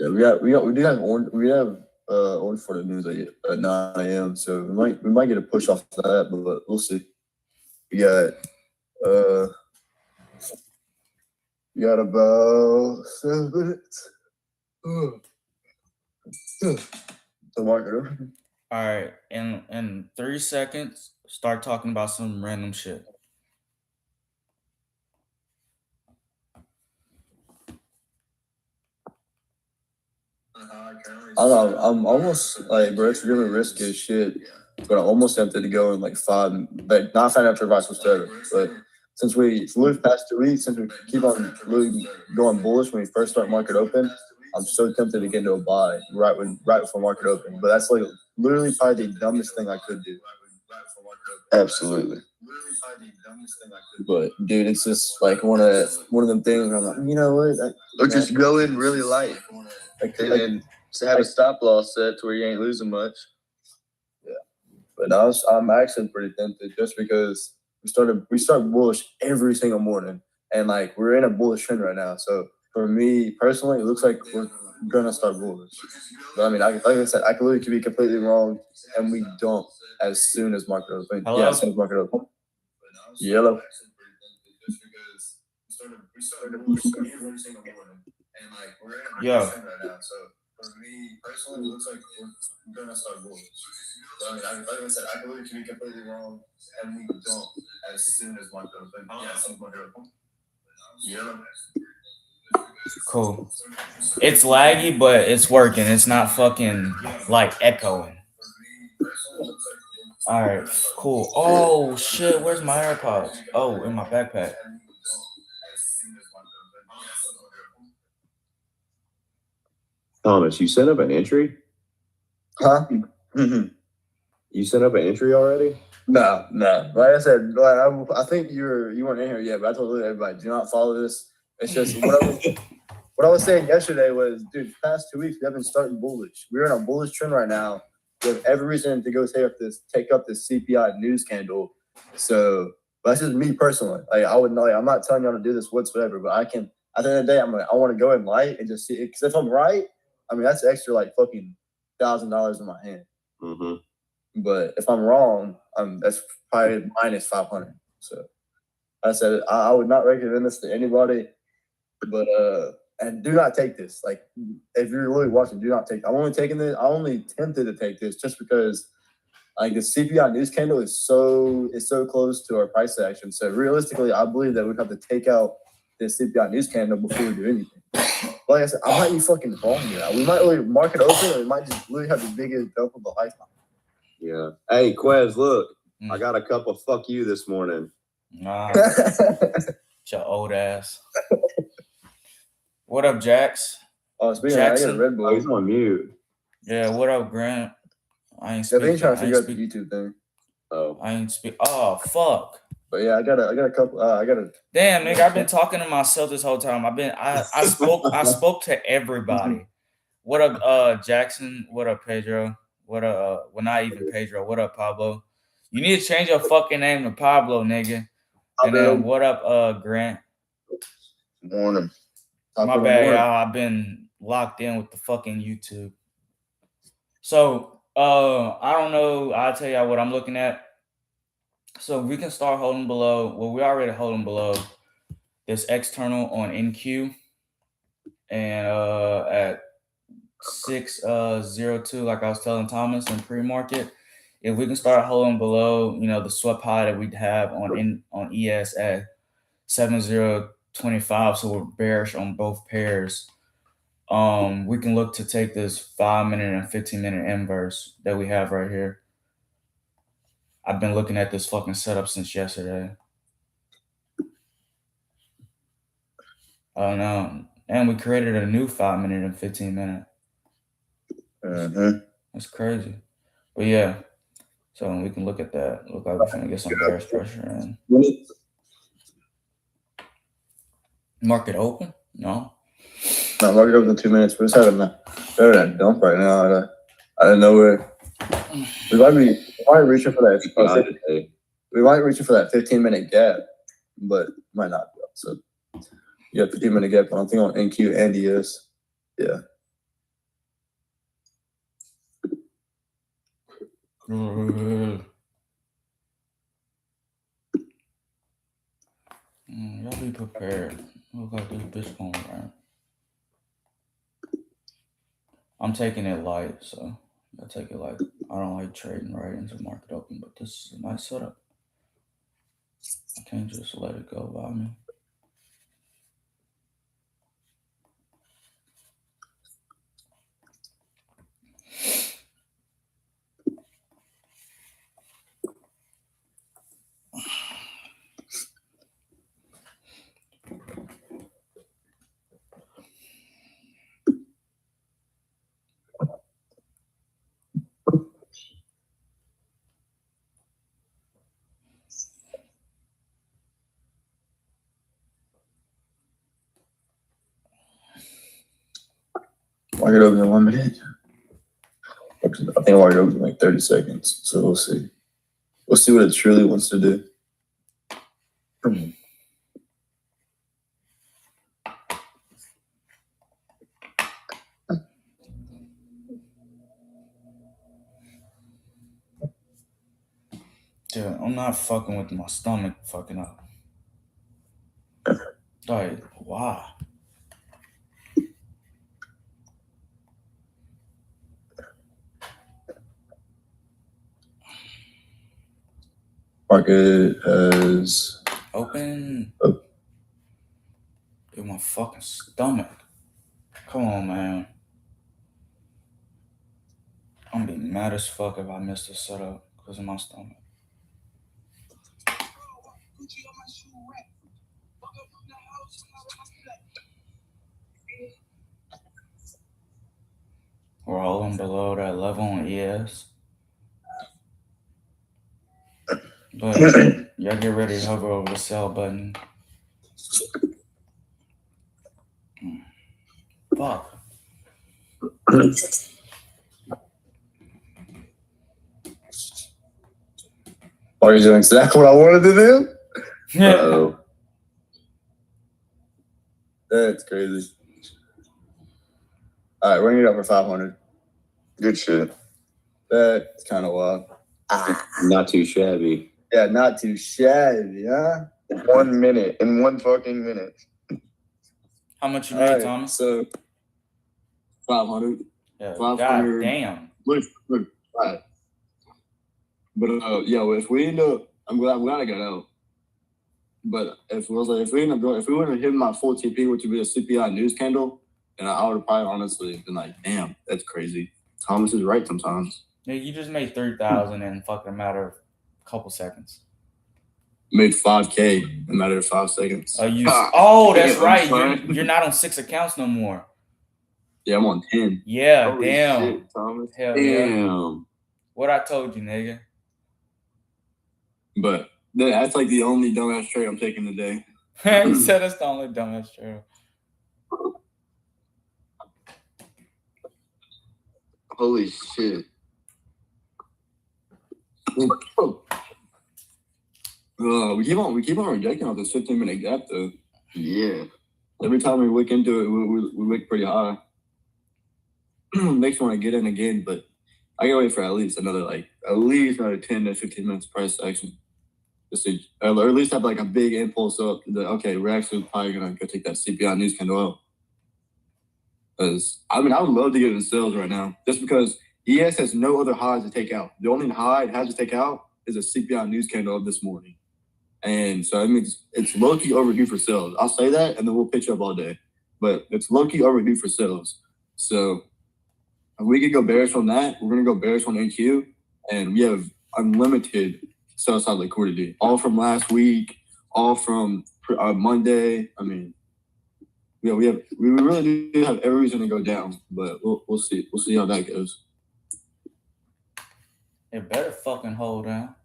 Yeah, we have orange for the news at 9 a.m. So we might get a push off of that, but we'll see. We got uh we got about 7 minutes. The market. All right, in 3 seconds, start talking about some random shit. I don't know. I'm almost like, bro, it's really risky as shit. But I'm almost tempted to go in like five, like not financial advice whatsoever. But since we lived past 2 weeks, since we keep on going bullish when we first start market open, I'm so tempted to get into a buy right before market open. But that's like literally probably the dumbest thing I could do. Absolutely. But dude, it's just like one of them things. Where I'm like, you know what? Or just go in really light, and then have a stop loss set to where you ain't losing much. Yeah, but I'm actually pretty tempted just because we start bullish every single morning, and like we're in a bullish trend right now. So for me personally, it looks like we're gonna start bullish. But I mean, like I said, I could be completely wrong, and we don't as soon as market open. Hello? Yeah, as soon as market open. Yellow. Yo. Right now. So for me personally, it looks like we're gonna start bullish. But I mean, like I said, I could be completely wrong, and we don't as soon as market open. Yeah, as soon as market open. Yellow. Cool. It's laggy, but it's working. It's not fucking like echoing. All right, cool. Oh shit, where's my AirPods? Oh, in my backpack. Thomas, you set up an entry? Huh? You set up an entry already? No. Like I said, I think you weren't in here yet, but I told everybody, do not follow this. It's just what I was saying yesterday was, dude, past 2 weeks we have been starting bullish. We're in a bullish trend right now. We have every reason to go take up this CPI news candle. So that's just me personally. Like I'm not telling y'all to do this whatsoever, but I can. At the end of the day, I want to go in light and just see it. Because if I'm right, I mean that's extra like fucking $1,000 in my hand. Mm-hmm. But if I'm wrong, that's probably minus 500. So I said I would not recommend this to anybody. But and do not take this. Like if you're really watching, do not take. I'm only taking this. I only tempted to take this just because like the CPI news candle is so close to our price action. So realistically, I believe that we'd have to take out this CPI news candle before we do anything. Like I said, I might be fucking wrong here. We might really market open, or we might just really have the biggest dope of a lifetime. Yeah. Hey, Quez, look, I got a cup of fuck you this morning. Nah. Your old ass. What up, Jax? Oh, speaking of, I got a Red Bull. Oh, he's on mute. Yeah, what up, Grant? I ain't Yeah, they speaking. ain't trying to figure out the YouTube thing. Oh, I ain't speak. Oh, fuck. But yeah, I got a couple. I got a. Damn, nigga, I've been talking to myself this whole time. I spoke to everybody. What up, Jackson? What up, Pedro? What up? Well, not even Pedro. What up, Pablo? You need to change your fucking name to Pablo, nigga. And then what up, Grant? Morning. My bad, y'all. I've been locked in with the fucking YouTube. So, I don't know. I'll tell y'all what I'm looking at. So we can start holding below. Well, we're already holding below this external on NQ and at 602, like I was telling Thomas in pre-market. If we can start holding below, the swap high that we'd have on ES at 7025, so we're bearish on both pairs. We can look to take this 5-minute and 15-minute inverse that we have right here. I've been looking at this fucking setup since yesterday. Oh no. And we created a new 5-minute and 15-minute. Mm-hmm. That's crazy. But yeah. So we can look at that. Look like we're gonna get some bearish pressure in. Market open? No. No, market open in 2 minutes. We're just having a dump right now out of nowhere. We might reaching for that. We might reach for that 15-minute gap, but might not. So yeah, 15-minute gap. I think on NQ and ES. Yeah. Y'all be prepared. Look like this bitch going right. I'm taking it light, so I take it light. I don't like trading right into market open, but this is a nice setup. I can't just let it go by me. Market open in 1 minute. I think market open in like 30 seconds. So we'll see. We'll see what it truly wants to do. Dude, I'm not fucking with my stomach fucking up. Like, why? Market has open. Oh. Dude, my fucking stomach. Come on, man. I'm gonna be mad as fuck if I miss the setup because of my stomach. We're holding below that level on ES. But y'all get ready to hover over the sell button. Fuck. Are you doing exactly what I wanted to do? Uh-oh. That's crazy. All right, we're gonna get up for 500. Good shit. That's kind of wild. Not too shabby. Yeah, not too shabby, huh? 1 minute. In 1 fucking minute. How much you made, Alright, Thomas? so 500. Yeah, 500. God damn. Look, all right. But if we end up, I'm glad I got out. But if we end up going, if we wouldn't have hit my full TP, which would be a CPI news candle, then I would have probably honestly been like, damn, that's crazy. Thomas is right sometimes. Yeah, you just made 3,000 in fucking a matter of a couple seconds. Made 5K in a matter of 5 seconds. That's right. You're not on 6 accounts no more. Yeah, I'm on 10. Yeah, Holy damn. shit, Thomas. Hell Damn. yeah. What I told you, nigga. But that's like the only dumbass trade I'm taking today. You said that's the only dumbass trade. Holy shit. We keep on rejecting off this 15-minute gap though. Yeah. Every time we wick into it, we wick pretty high. Makes me want to get in again, but I gotta wait for at least another 10 to 15 minutes price action. Just to, or at least have like a big impulse up. Okay, we're actually probably gonna go take that CPI news candle out. Because I would love to get in sales right now, just because ES has no other highs to take out. The only high it has to take out is a CPI news candle of this morning, and so it means it's low-key overdue for sales. I'll say that, and then we'll pitch up all day, but it's low-key overdue for sales. So if we could go bearish on that, we're gonna go bearish on NQ, and we have unlimited sell side liquidity, all from last week, all from Monday. I mean. Yeah, we really do have every reason to go down, but we'll see. We'll see how that goes. It better fucking hold down.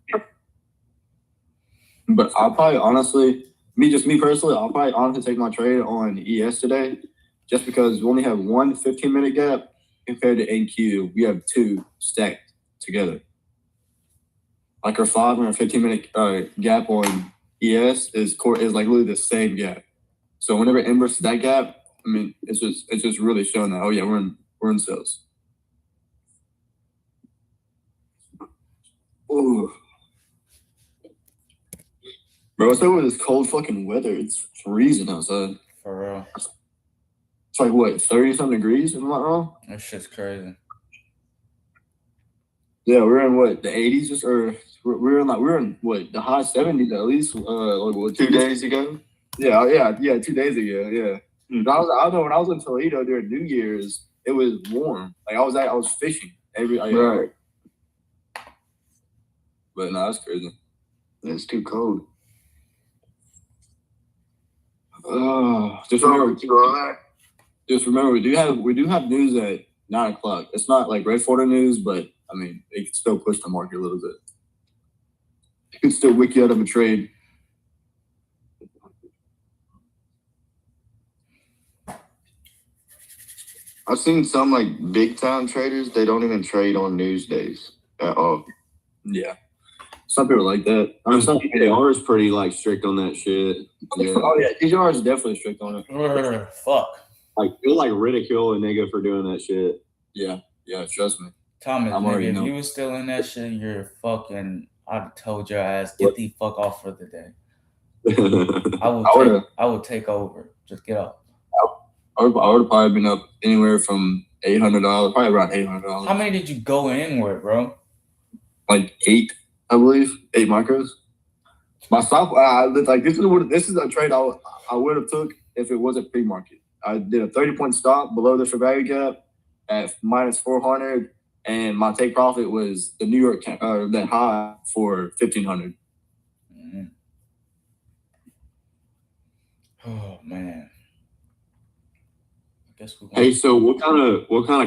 But I'll probably honestly, me personally, I'll probably honestly take my trade on ES today, just because we only have one 15-minute gap compared to NQ. We have 2 stacked together. Like our 5 and our 15-minute gap on ES is like literally the same gap. So whenever it inverses that gap, I mean, it's just really showing that, oh yeah, we're in sales. Ooh. Bro, what's up with this cold fucking weather? It's freezing outside. For real. It's like what, 30-something degrees? Am I wrong? That shit's crazy. Yeah, we're in what, the 80s, or we're in what, the high 70s at least. Like what, 2 days ago. Yeah, 2 days ago. Yeah. I know when I was in Toledo during New Year's, it was warm. Like I was fishing Right. But no, that's crazy. It's too cold. Just remember, we do have news at 9:00. It's not like Red Florida news, but I mean, it can still push the market a little bit. It can still wick you out of a trade. I've seen some like big time traders. They don't even trade on news days at all. Yeah, some people like that. I mean, some people are pretty like strict on that shit. Yeah. Oh yeah, TJR is definitely strict on it. Fuck. Like you'll like ridicule a nigga for doing that shit. Yeah, trust me. Thomas, I'm nigga, already if know. you was still in that shit, you're fucking. I'd told your ass get the fuck off for the day. I would take over. Just get up. I would have probably been up anywhere from $800, probably around $800. How many did you go in with, bro? Like 8, I believe, 8 micros. My stop, like this is a trade I would have took if it wasn't pre-market. I did a 30-point stop below the fair value gap at -400, and my take profit was the New York that high for 1,500. Mm-hmm. Oh man. Hey, so what kind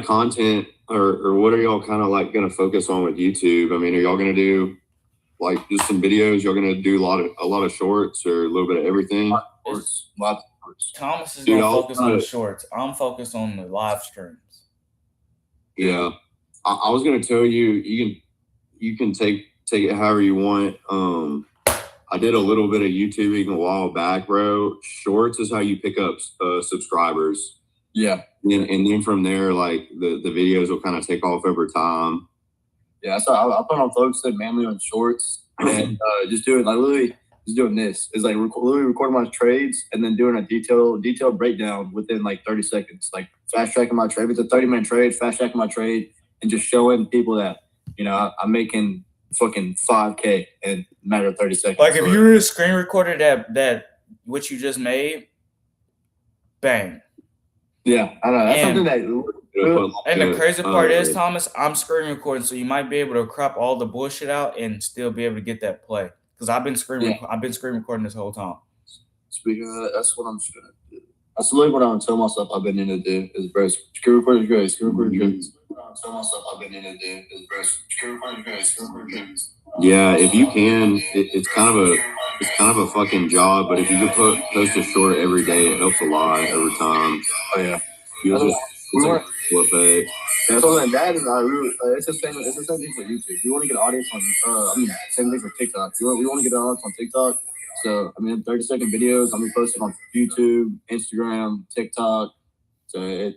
of content or what are y'all kind of like going to focus on with YouTube? I mean, are y'all going to do like just some videos? Y'all going to do a lot of shorts or a little bit of everything? Lots of shorts. Thomas is going to focus on the shorts. I'm focused on the live streams. Yeah, I was going to tell you, you can take it however you want. I did a little bit of YouTubing a while back, bro. Shorts is how you pick up subscribers. Yeah. And then from there, like the videos will kind of take off over time. Yeah, so I plan on focusing mainly on shorts and just doing this. It's like literally recording my trades and then doing a detailed breakdown within like 30 seconds. Like fast tracking my trade. It's a 30-minute trade, fast tracking my trade, and just showing people that, you know, I'm making fucking $5K in a matter of 30 seconds. Like if you were screen recorded that what you just made, bang. Yeah, I know. That's something that. And the crazy part is, Thomas, I'm screen recording, so you might be able to crop all the bullshit out and still be able to get that play. Because I've been screen recording this whole time. Speaking of that, that's what I'm just gonna do. That's literally what I'm telling myself I've been in to do. Is bro, screen recording is great. Screen recording is great. I'm telling myself I've been in to do. Is bro, screen recording is great. Screen recording is great. Yeah, if you can, it's kind of a fucking job. But if you could post a short every day, it helps a lot over time. Oh yeah, you just flip it. Yeah, so like that is it's the same thing for YouTube. You want to get an audience on same thing for TikTok. We want to get an audience on TikTok. So 30-second videos. I'm gonna post it on YouTube, Instagram, TikTok. So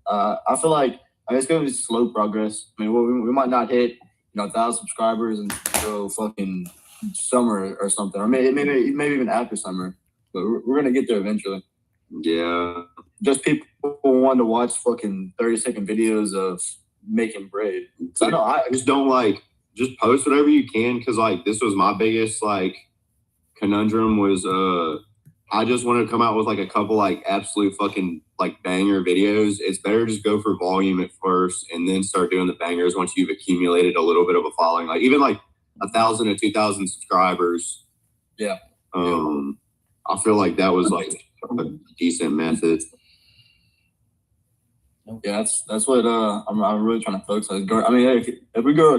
I feel like it's gonna be slow progress. I mean, we might not hit 1,000 subscribers until fucking summer or something, or maybe even after summer. But we're gonna get there eventually. Yeah. Just people want to watch fucking 30-second videos of making bread. So I just don't just post whatever you can, because like this was my biggest like conundrum was I just wanted to come out with like a couple like absolute fucking like banger videos. It's better just go for volume at first and then start doing the bangers once you've accumulated a little bit of a following, like even like 1,000 to 2,000 subscribers. Yeah. I feel like that was like a decent method. Yeah, that's what I'm really trying to focus on. I mean, if we go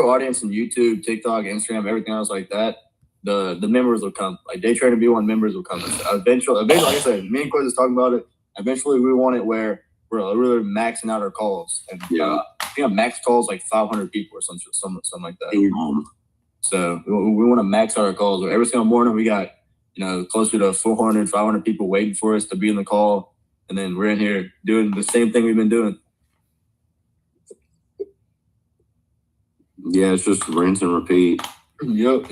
audience on YouTube, TikTok, Instagram, everything else like that, the members will come. Like day trading B1 members will come. Eventually, like I said, me and Quiz is talking about it. Eventually, we want it where we're really maxing out our calls. And I think max calls like 500 people or something like that. So we want to max out our calls. Every single morning, we got closer to 400, 500 people waiting for us to be in the call. And then we're in here doing the same thing we've been doing. Yeah, it's just rinse and repeat. Yep.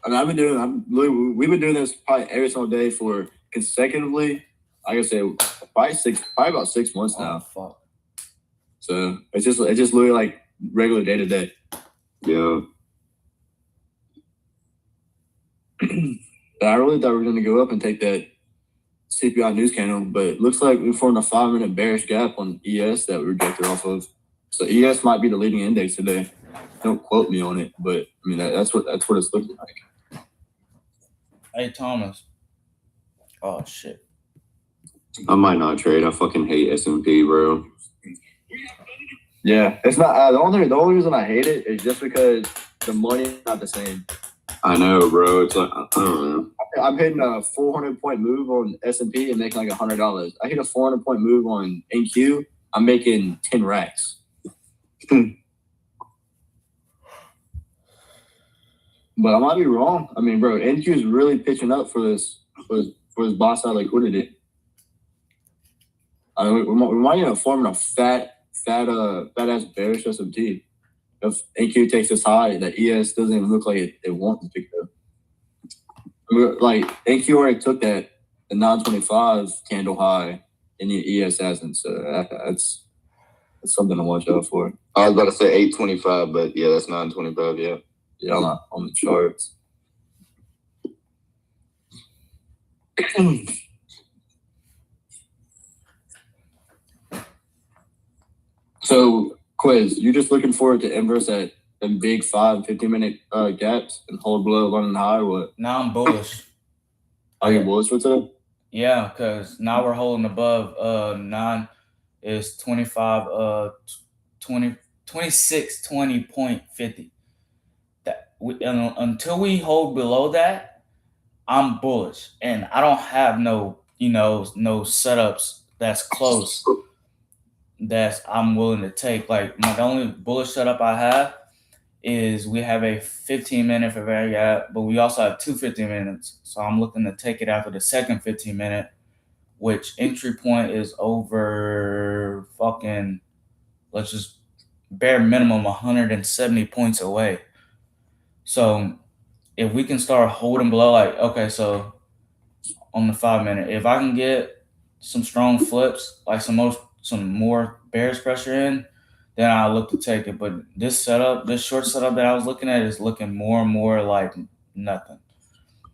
I mean, we've been doing this probably every single day for consecutively. Like I said, probably about 6 months Oh now. fuck. So it's just literally like regular day to day. Yeah. I really thought we were going to go up and take that CPI news candle, but it looks like we formed a 5-minute bearish gap on ES that we rejected off of. So ES might be the leading index today. Don't quote me on it, but I mean that's what it's looking like. Hey Thomas. Oh shit. I might not trade. I fucking hate S&P, bro. Yeah, it's not the only reason I hate it is just because the money's not the same. I know, bro. It's like, I don't know. I'm hitting a 400-point move on S&P and making like $100. I hit a 400-point move on NQ. I'm making 10 racks. But I might be wrong. I mean, bro, NQ is really pitching up for this buy side liquidity. I mean, we might end up forming a fat ass bearish S&P if NQ takes this high that ES doesn't even look like it wants to pick up. Like NQ already took the 925 candle high, and the ES hasn't. So that's something to watch out for. I was about to say 825, but yeah, that's 925. Yeah. Yeah, on the charts. So, Quiz, you just looking forward to inverse at them big 5 15-minute gaps and hold below London high? What? Now I'm bullish. Are you bullish for today? Yeah, because now we're holding above 9 is 25 2620.50. That until we hold below that, I'm bullish, and I don't have no setups that's close that I'm willing to take. Like the only bullish setup I have is we have a 15-minute for very gap, but we also have 2 15 minutes. So I'm looking to take it after the second 15-minute, which entry point is over fucking, let's just bare minimum 170 points away. So if we can start holding below, like, okay, so on the 5-minute, if I can get some strong flips, like some more bearish pressure in, then I'll look to take it. But this short setup that I was looking at is looking more and more like nothing.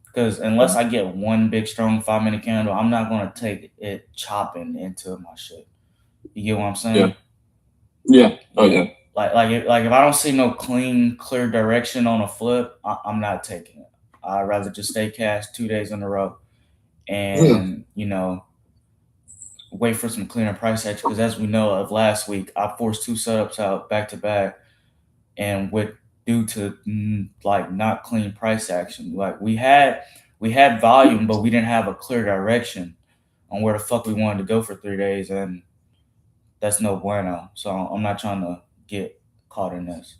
Because unless I get one big strong 5-minute candle, I'm not going to take it chopping into my shit. You get what I'm saying? Yeah. Oh yeah. Like if I don't see no clear direction on a flip, I'm not taking it. I'd rather just stay cash 2 days in a row, and wait for some cleaner price action. Because as we know of last week, I forced 2 setups out back to back, and due to like not clean price action, like we had volume, but we didn't have a clear direction on where the fuck we wanted to go for 3 days, and that's no bueno. So I'm not trying to get caught in this.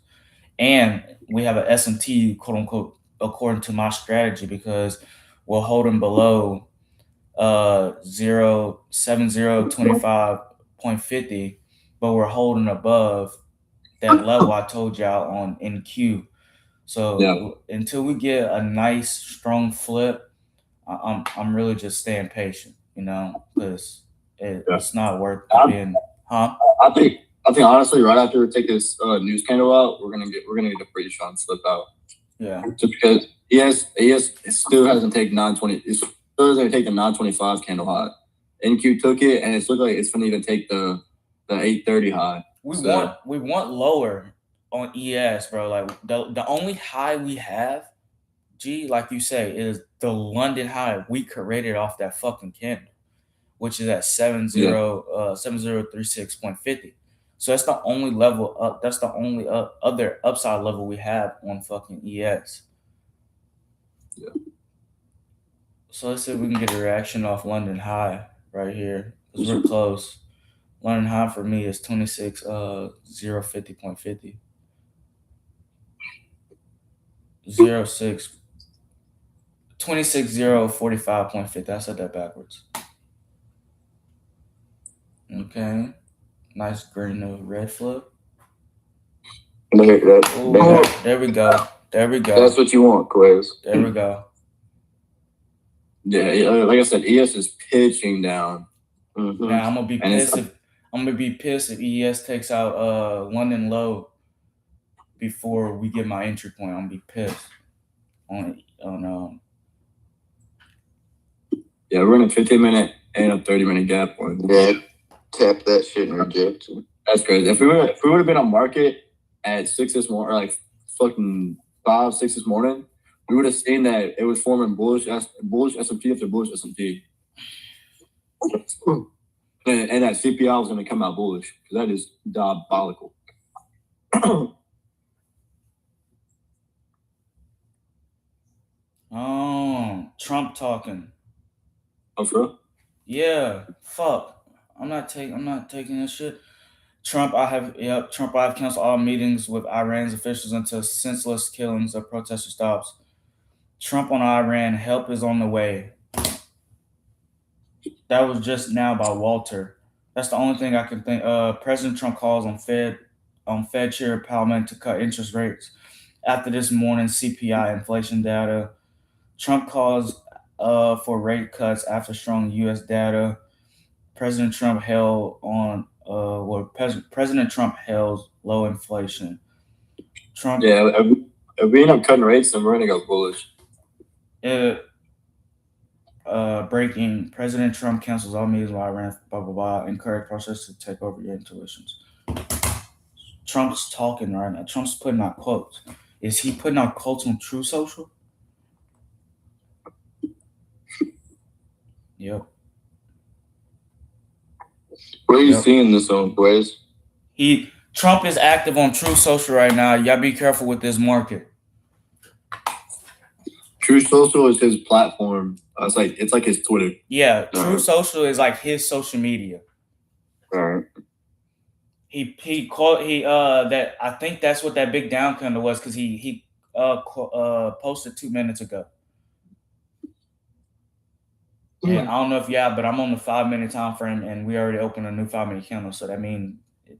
And we have an SMT, quote unquote, according to my strategy, because we're holding below 0.7025.50, but we're holding above that level I told y'all on NQ. So until we get a nice strong flip, I'm really just staying patient, because it's not worth being, huh? I think honestly, right after we take this news candle out, we're gonna get a pretty strong flip out. Yeah. Just because ES it still hasn't taken 920. It still doesn't take the 925 candle high. NQ took it, and it's looked like it's gonna even take the 830 high. We want lower on ES, bro. Like the only high we have, like you say, is the London high we created off that fucking candle, which is at 7036.50. So that's the only level up. That's the only other upside level we have on fucking ES. Yeah. So let's see if we can get a reaction off London high right here, because we're close. London high for me is 26,050.50. 26,045.50. I said that backwards. Okay. Nice green to red flip. There we go. There we go. That's what you want, Quez. There we go. Yeah, like I said, ES is pitching down. Mm-hmm. Now I'm gonna be pissed if ES takes out London Low before we get my entry point. I'm gonna be pissed on Yeah, we're in a 15-minute and a 30-minute gap point. Yeah, tap that shit and reject it. That's crazy. If we would have been on market at 6 this morning, or like fucking 5, 6 this morning, we would have seen that it was forming bullish S&P after bullish S&P. And that CPI was going to come out bullish, because that is diabolical. Oh, Trump talking. Oh, for real? Yeah, fuck. I'm not taking this shit. Trump, I have canceled all meetings with Iran's officials until senseless killings of protesters stops. Trump on Iran, help is on the way. That was just now by Walter. That's the only thing I can think. President Trump calls on Fed Chair Powell to cut interest rates after this morning's CPI inflation data. Trump calls for rate cuts after strong U.S. data. President Trump held low inflation. Trump. Yeah, if we end up cutting rates, then we're gonna go bullish. Breaking. President Trump cancels all meetings with Iran. Blah blah blah. Encourage process to take over your intuitions. Trump's talking right now. Trump's putting out quotes. Is he putting out quotes on True Social? Yep. Where are you seeing this on, Quez? Trump is active on True Social right now. Y'all be careful with this market. True Social is his platform. It's like his Twitter. Yeah, True Social is like his social media. All right. That I think that's what that big down candle was, because he posted 2 minutes ago. And I don't know if but I'm on the 5-minute time frame, and we already opened a new 5-minute candle, so that means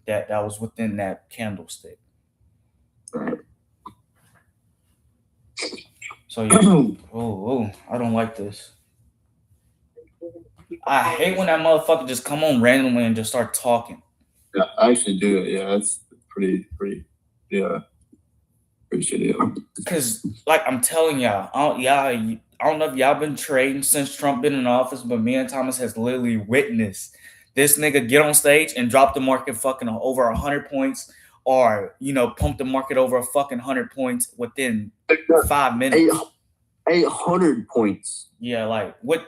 that was within that candlestick. So yeah, I don't like this. I hate when that motherfucker just come on randomly and just start talking. Yeah, I actually do. Yeah, that's pretty shitty. Because, like, I'm telling y'all, I don't know if y'all been trading since Trump been in office, but me and Thomas has literally witnessed this nigga get on stage and drop the market fucking over 100 points, or pump the market over a fucking 100 points within 5 minutes. 800 points. Yeah, like what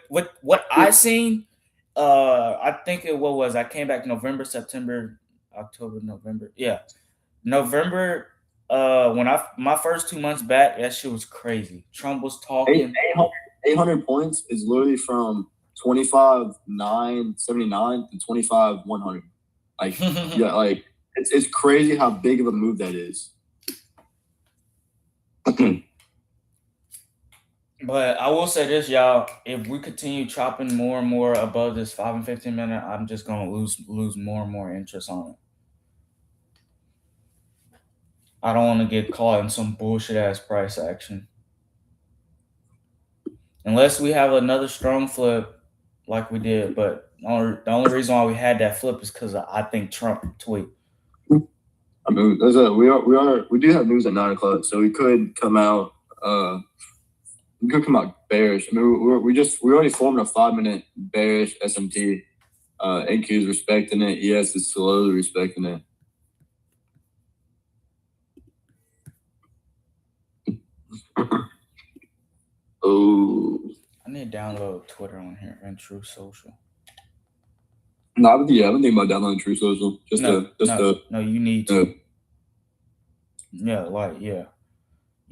I seen. I think I came back November, September, October, November. Yeah, November. When my first 2 months back, that shit was crazy. Trump was talking. 800 points is literally from 25,979 to 25,100. Like, yeah, like it's crazy how big of a move that is. But I will say this, y'all. If we continue chopping more and more above this 5 and 15 minute, I'm just gonna lose more and more interest on it. I don't want to get caught in some bullshit ass price action. Unless we have another strong flip like we did. But the only reason why we had that flip is because I think Trump tweet. I mean, we do have news at 9 o'clock, so we could come out bearish. I mean, we already formed a 5-minute bearish SMT. NQ is respecting it. ES is slowly respecting it. Oh, I need to download Twitter on here and True Social. No, I've been thinking about downloading True Social. No, you need to. You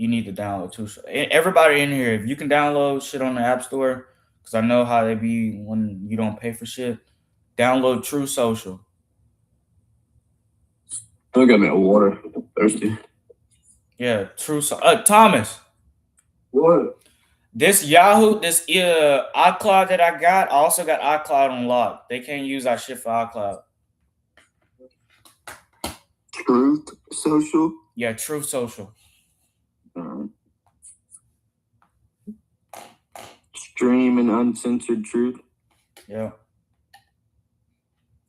need to download True Social. Everybody in here, if you can download shit on the App Store, because I know how they be when you don't pay for shit, download True Social. I got me a water. I'm thirsty. Yeah, True Social. Thomas. What? This iCloud that I got, I also got iCloud on lock. They can't use our shit for iCloud. Truth Social? Yeah, Truth Social. Stream and uncensored truth. Yeah.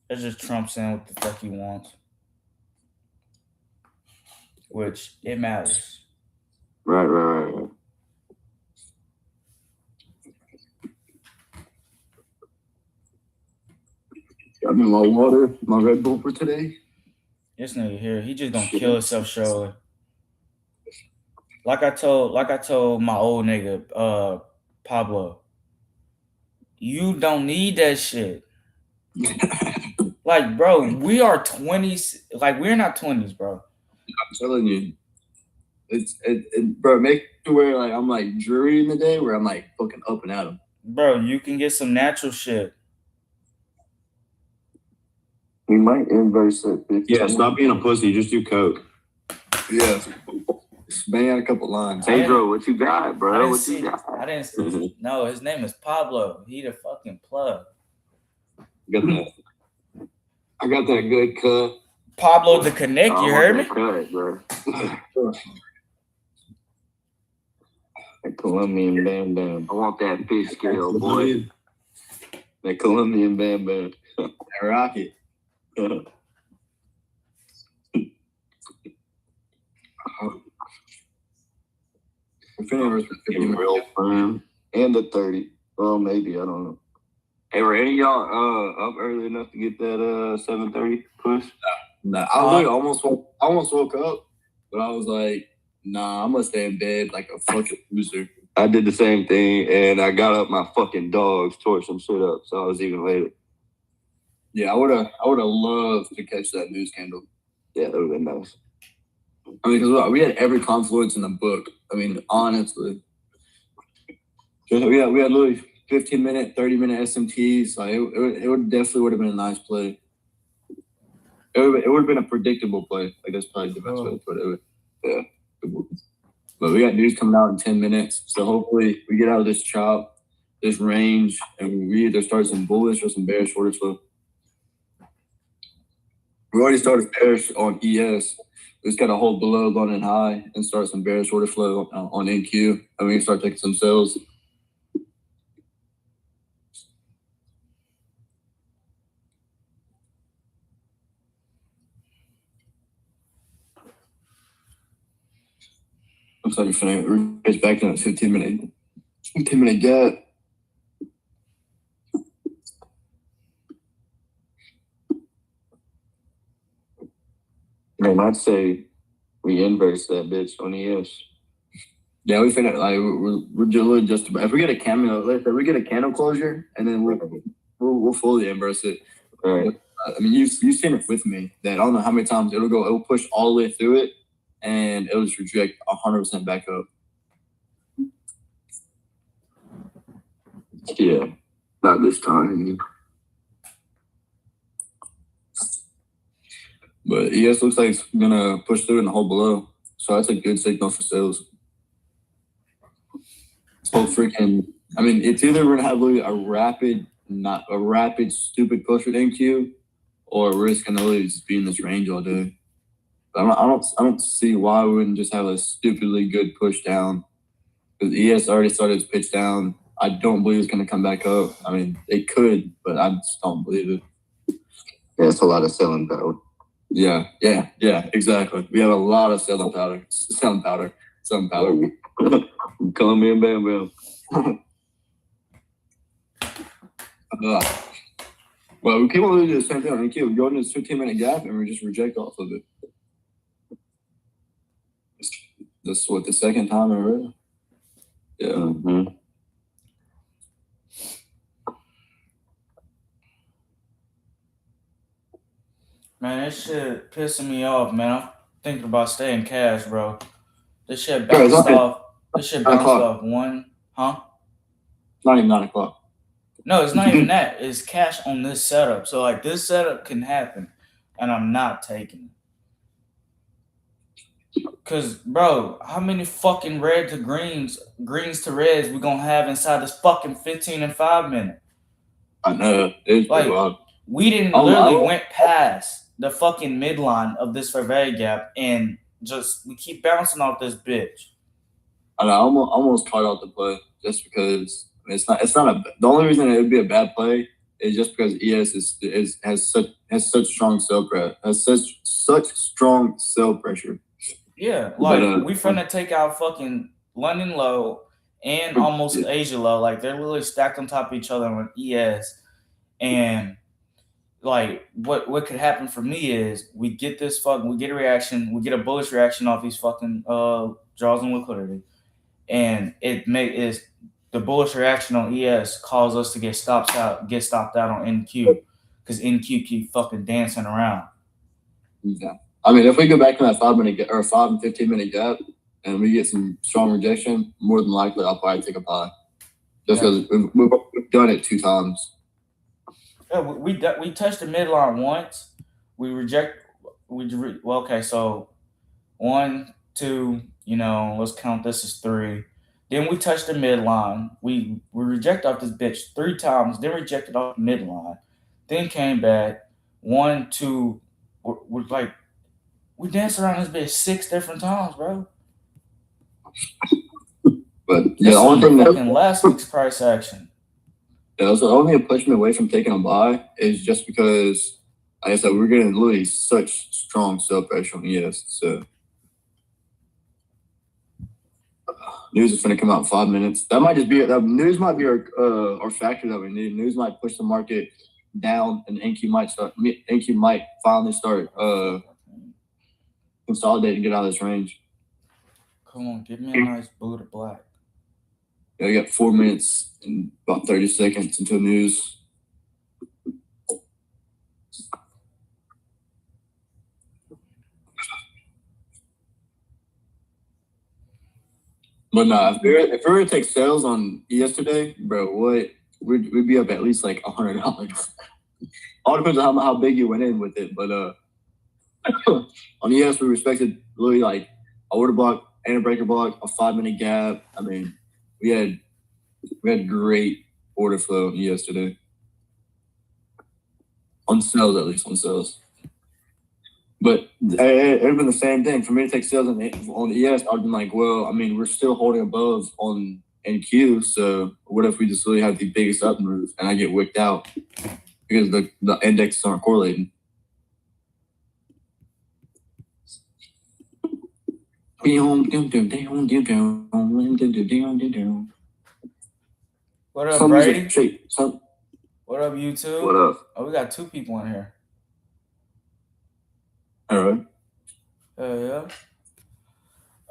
It's just Trump saying what the fuck he wants. Which, it matters. Right. Got me my water, my Red Bull for today. This nigga here, he just gonna kill himself surely. Like I told my old nigga, Pablo, you don't need that shit. Like, bro, we are 20s. Like, we're not 20s, bro. I'm telling you, bro. Make it where like I'm like Drury in the day where I'm like fucking up and at him. Bro, you can get some natural shit. We might inverse it. Yeah, stop being a pussy. Just do coke. Yeah, bang out a couple lines. Hey, bro, what you got, I bro? didn't What see. you got? I didn't see. No, his name is Pablo. He the fucking plug. Got that. I got that good cut. Pablo the Connect. You heard me? Cut, bro. That Colombian Bam Bam. I want that fish scale, boy. That Colombian Bam Bam. Rocket. We're Real firm. And the 30. Well, maybe. I don't know. Hey, were any of y'all up early enough to get that 7:30 push? Nah, I literally almost woke up, but I was like, nah, I'm gonna stay in bed like a fucking loser. I did the same thing, and I got up my fucking dogs, tore some shit up, so I was even later. Yeah, I would have loved to catch that news candle. Yeah, that would have been nice. I mean, because we had every confluence in the book. I mean, honestly. We had literally 15-minute, 30-minute SMTs. Like it would definitely would have been a nice play. It would have been a predictable play. I guess probably the best way to put it. Yeah. But we got news coming out in 10 minutes. So hopefully we get out of this chop, this range, and we either start some bullish or some bearish order flow. We already started bearish on ES. We just got to hold below London high and start some bearish order flow on NQ. And we can start taking some sales. Looks like we're back in a 15-minute gap. Man, I'd say we inverse that bitch on ES. Yeah, we finna like we're literally just about. If we get a candle, if we get a candle closure, and then we'll fully inverse it. All right. I mean, you've seen it with me. That I don't know how many times it'll push all the way through it, and it'll just reject 100% back up. Yeah, not this time. But ES looks like it's gonna push through and hold below, so that's a good signal for sales. So freaking, I mean, it's either we're gonna have really a rapid stupid push with NQ, or we're just gonna really just be in this range all day. But I don't see why we wouldn't just have a stupidly good push down. Because ES already started its pitch down. I don't believe it's gonna come back up. I mean, it could, but I just don't believe it. Yeah, it's a lot of selling power. Yeah, exactly. We have a lot of selling powder. Colombian Bam Bam. Well, we keep on doing the same thing on NQ. We go into this 15-minute gap and we just reject off of it. This is what, the second time in a row? Yeah. Mm-hmm. Man, this shit pissing me off, man. I'm thinking about staying cash, bro. This shit bounced off. This shit bounced off one, huh? Not even 9 o'clock. No, it's not even that. It's cash on this setup. So like this setup can happen, and I'm not taking it. Cause bro, how many fucking red to greens to reds we gonna have inside this fucking 15 and 5 minute? I know. It's like wild. We didn't literally went past the fucking midline of this Fairvay gap, and we keep bouncing off this bitch. I know, I almost called out the play just because it's not the only reason it would be a bad play is just because ES has such strong sell pressure. Yeah, like But, we finna take out fucking London low and almost Asia low. Like they're literally stacked on top of each other on ES. And like what could happen for me is we get a reaction, we get a bullish reaction off these fucking draws and liquidity. And the bullish reaction on ES cause us to get stopped out on NQ because NQ keep fucking dancing around. Yeah. I mean, if we go back to that 5 and 15 minute gap and we get some strong rejection, more than likely I'll probably take a buy. Just because we've done it 2 times. Yeah, we touched the midline once. Okay, so 1, 2, let's count this as 3. Then we touched the midline. We reject off this bitch 3 times, then rejected off the midline. Then came back 1, 2. We danced around this bitch 6 different times, bro. But yeah, the only thing fucking last week's price action. Yeah, so the only thing that pushed me away from taking a buy is just because, like I said, we're getting literally such strong sell pressure on ES. So news is going to come out in 5 minutes. That news might be our factor that we need. News might push the market down, and NQ might finally start consolidating and get out of this range. Come on, give me a nice blue to black. Yeah, we got 4 minutes and about 30 seconds until news. But nah, if we were to take sales on ES today, bro, we'd be up at least like $100. All depends on how big you went in with it. But on ES, we respected literally like a order block and a breaker block, a 5 minute gap. I mean, we had great order flow on ES today. On sales, at least on sales. But it would have been the same thing. For me to take sales on ES, I'd been like, well, I mean, we're still holding above on NQ, so what if we just really have the biggest up move and I get wicked out because the indexes aren't correlating? What up, Brady? What up, YouTube? What up? Oh, we got 2 people in here. All right. Yeah.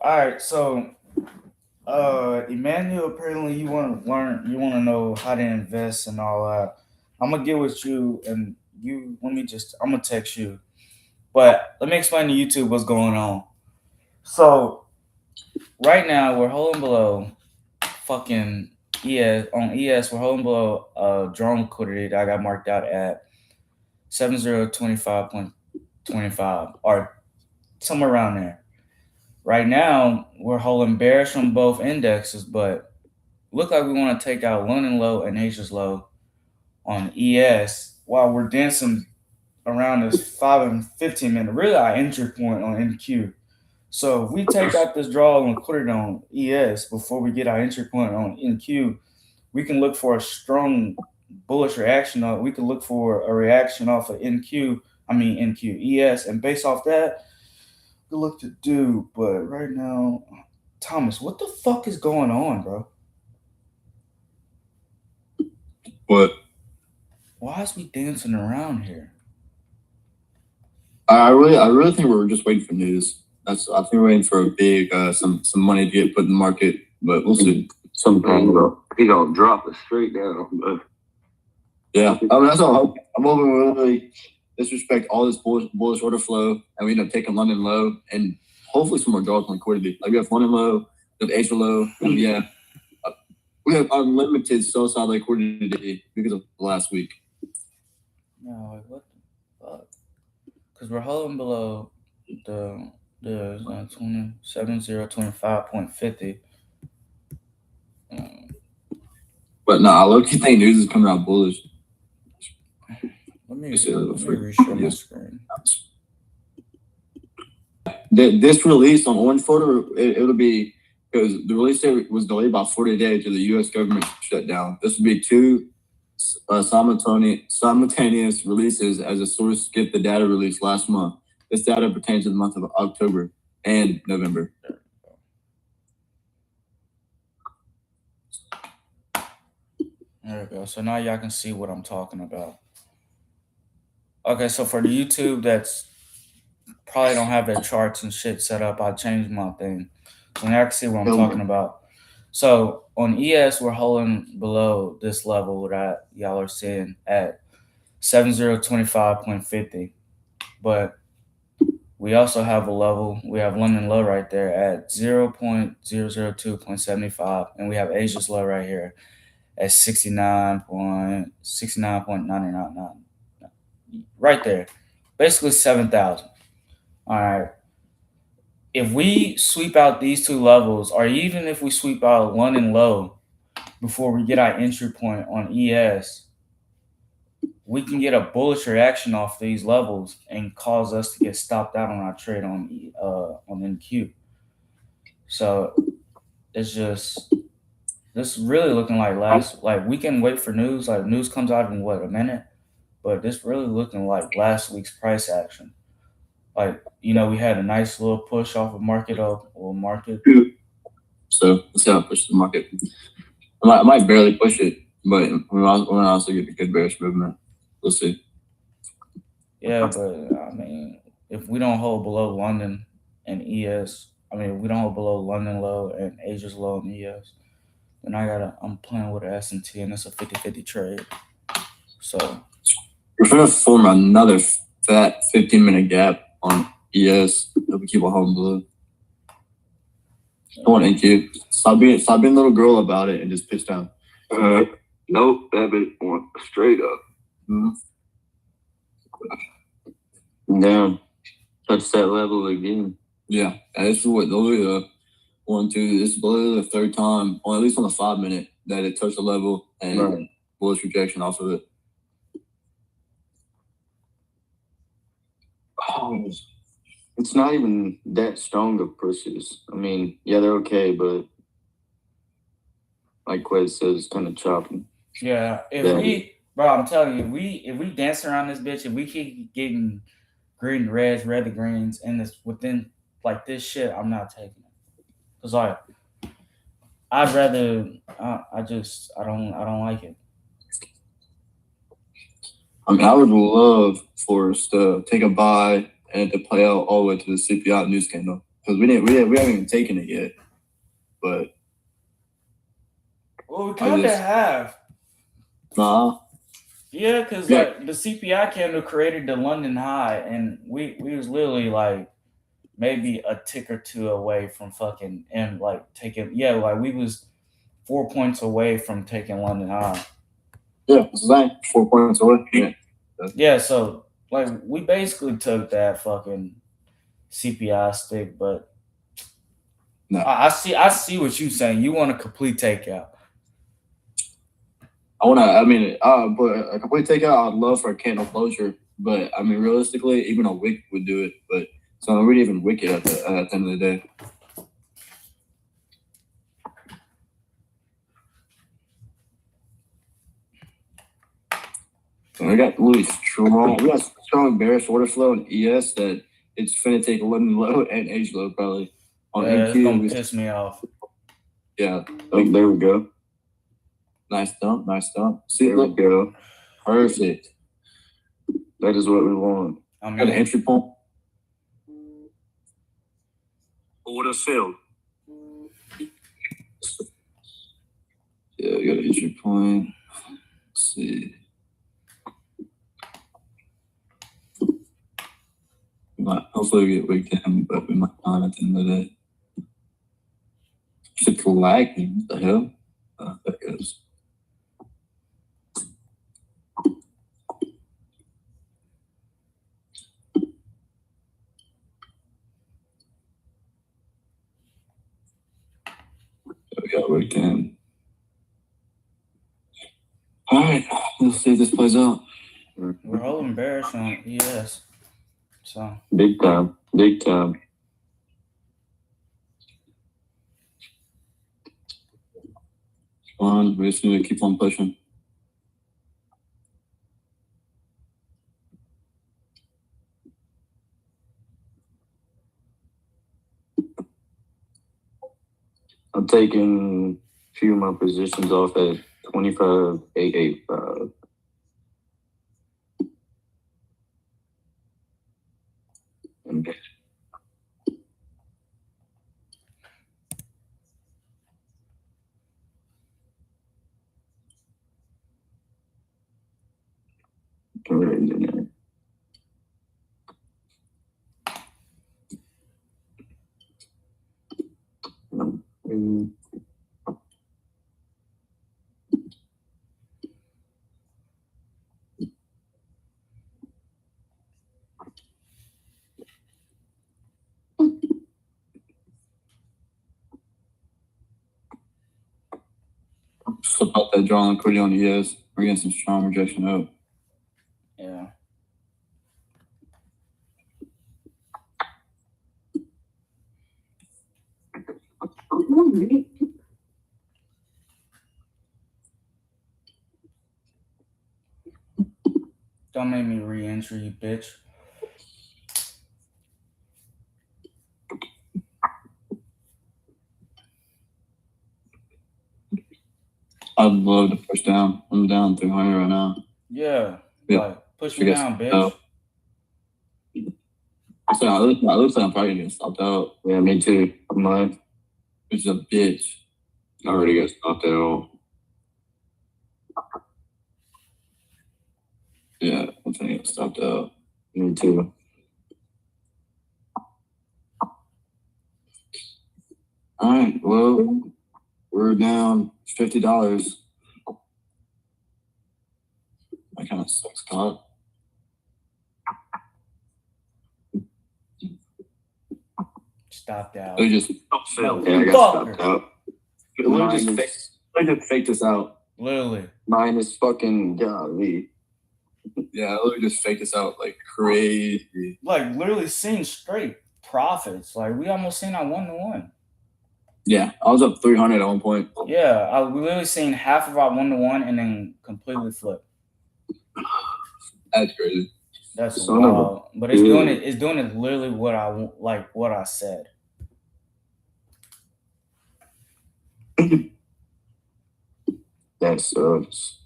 All right, so Emmanuel, apparently you want to know how to invest and all that. I'm gonna get with you, and I'm gonna text you. But let me explain to YouTube what's going on. So right now we're holding below fucking ES. On ES, we're holding below drone liquidity that I got marked out at 7025.25 or somewhere around there. Right now, we're holding bearish on both indexes, but look like we want to take out London low and Asia's low on ES while we're dancing around this 5 and 15 minute, really our entry point on NQ. So if we take out this draw and put it on ES before we get our entry point on NQ, we can look for a strong bullish reaction. We can look for a reaction off of NQ, ES, and based off that, we look to do. But right now, Thomas, what the fuck is going on, bro? What? Why is we dancing around here? I really think we're just waiting for news. I think we're waiting for a big some money to get put in the market, but we'll see. Sometimes he gonna drop it straight down. But yeah, I mean, that's all. I'm hoping we really disrespect all this bullish order flow, and we end up taking London low, and hopefully some more draws on liquidity. Like we have London low, we have Asia low, and yeah, we have unlimited sell side liquidity because of last week. No, like what the fuck? Because we're holding below the 7025.50. But no, I low-key think news is coming out bullish. Let me reshare my screen. this release on Orange Photo, it'll be because the release date was delayed by 40 days to the U.S. government shutdown. This would be two simultaneous releases as a source skipped the data release last month. This data pertains to the month of October and November. There we go. So now y'all can see what I'm talking about. Okay, so for the YouTube that's probably don't have their charts and shit set up, I changed my thing. So now I can see what I'm talking about. So on ES, we're holding below this level that y'all are seeing at 7025.50. But we also have a level, we have London low right there at 0.002.75, and we have Asia's low right here at 69.999. Right there. Basically 7,000. All right. If we sweep out these two levels, or even if we sweep out London low before we get our entry point on ES, we can get a bullish reaction off these levels and cause us to get stopped out on our trade on NQ. So it's just this really looking like we can wait for news. Like news comes out in what, a minute? But this really looking like last week's price action. Like, you know, we had a nice little push off of market. So let's see how it pushes the market. I might barely push it, but we might also get a good bearish movement. We'll see. Yeah, but I mean, if we don't hold below London and ES, I mean, if we don't hold below London low and Asia's low and ES, then I'm playing with an S&T, and it's a 50-50 trade. So we're going to form another fat 15-minute gap on ES that we keep a home below. I want NQ. Stop being a little girl about it and just pitch down. Nope, that bit went straight up. Down. Touch that level again. Yeah, this is what those are the 1, 2. This is literally the third time, or at least on the 5-minute, that it touched the level and bullish rejection off of it. Oh, it's not even that strong of pushes. I mean, yeah, they're okay, but like Quez says, it's kind of choppy. Yeah, I'm telling you, if we dance around this bitch, if we keep getting green to reds, red to greens, and it's within like this shit, I'm not taking it. Cause like, I'd rather, I don't like it. I mean, I would love for us to take a buy and to play out all the way to the CPI news candle because we haven't even taken it yet. But well, we kind of have. Nah. Yeah, because like the CPI candle created the London high, and we was literally like maybe a tick or two away from fucking and like taking like we was 4 points away from taking London high. Yeah, it's the same. 4 points away. Yeah, so like we basically took that fucking CPI stick, but no. I see what you're saying. You want a complete takeout. But a complete takeout, I'd love for a candle closure. But I mean, realistically, even a wick would do it. But so we didn't even wick it at the end of the day. And we got strong bearish order flow in ES that it's finna take London low and Asia low probably. On NQ, it's gonna piss me off. Yeah. Oh, there we go. Nice dump. See, there we go. Perfect. That is what we want. Got an entry point. Order filled. Yeah, we got an entry point. Let's see. Hopefully we get wicked in, but we might not at the end of the day. It's lagging. What the hell? That goes. We got wicked. All right, let's see if this plays out. We're holding bearish on ES. So big time. fun. We just need to keep on pushing. I'm taking a few of my positions off at 25.885. And Flip out that draw on liquidity on ES. We're getting some strong rejection out. Yeah. Don't make me re-enter, you bitch. I'd love to push down. I'm down 300 right now. Yeah. Yeah. Like, push me down, bitch. So I looks like I'm probably gonna get stopped out. yeah, me too. I'm live. Which is a bitch. I already got stopped out. Yeah, I'm gonna get stopped out. Me too. All right, well, we're down $50. That kind of sucks, God. Stopped out. They just Yeah, I got stopped out. literally just faked us out. Literally. Minus fucking golly. Yeah, literally just faked us out like crazy. Like, literally seen straight profits. Like, we almost seen our 1-to-1. Yeah, I was up 300 at one point. Yeah, we literally seen half of our 1-to-1 and then completely flip. That's crazy. That's Son of a wild. But it's doing it. It's doing it literally what I said. That sucks.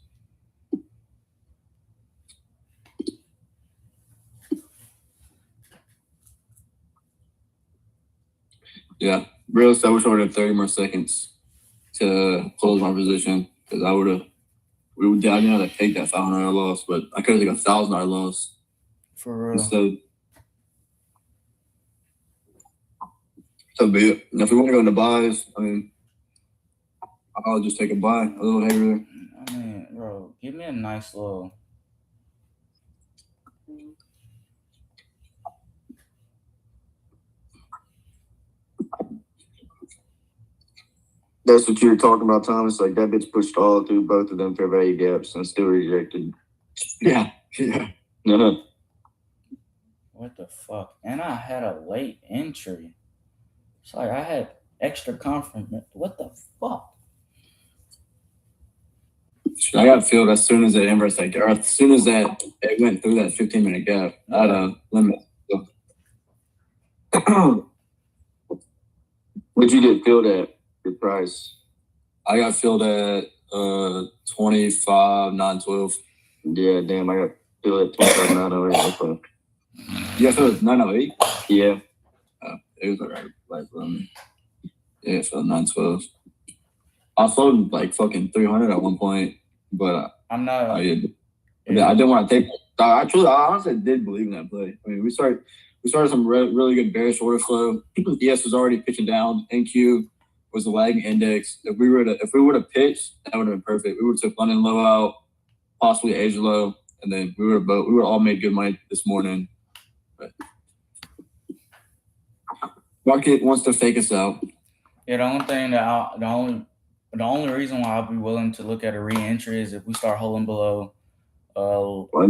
Yeah, real estate, I wish I would have 30 more seconds to close my position because I didn't have to take that $500 loss, but I could have taken a $1,000 loss For real. instead. So be it. And if we want to go into buys, I mean, I'll just take a buy, a little heavier. I mean, bro, give me a nice little. That's what you were talking about, Thomas. Like that bitch pushed all through both of them fair value gaps and still rejected. Yeah. Uh-huh. What the fuck? And I had a late entry. It's like I had extra confidence. What the fuck? I got filled as soon as that inverse like, or as soon as that it went through that 15-minute gap. I had a limit. What'd you get filled at? Your price? I got filled at 25,912. Yeah, damn, I got filled at 25,908. Okay. You got filled at 908? Yeah. It was alright. Like, yeah, so 912. I sold like fucking 300 at one point, but I'm not. I didn't want to take. I honestly did believe in that play. I mean, we started some really good bearish order flow. ES was already pitching down. NQ was the lagging index. If we would have pitched, that would have been perfect. We would have took London low out, possibly Asia low, and then we would have all made good money this morning. But market wants to fake us out. Yeah, the only thing that the only reason why I'll be willing to look at a re-entry is if we start holding below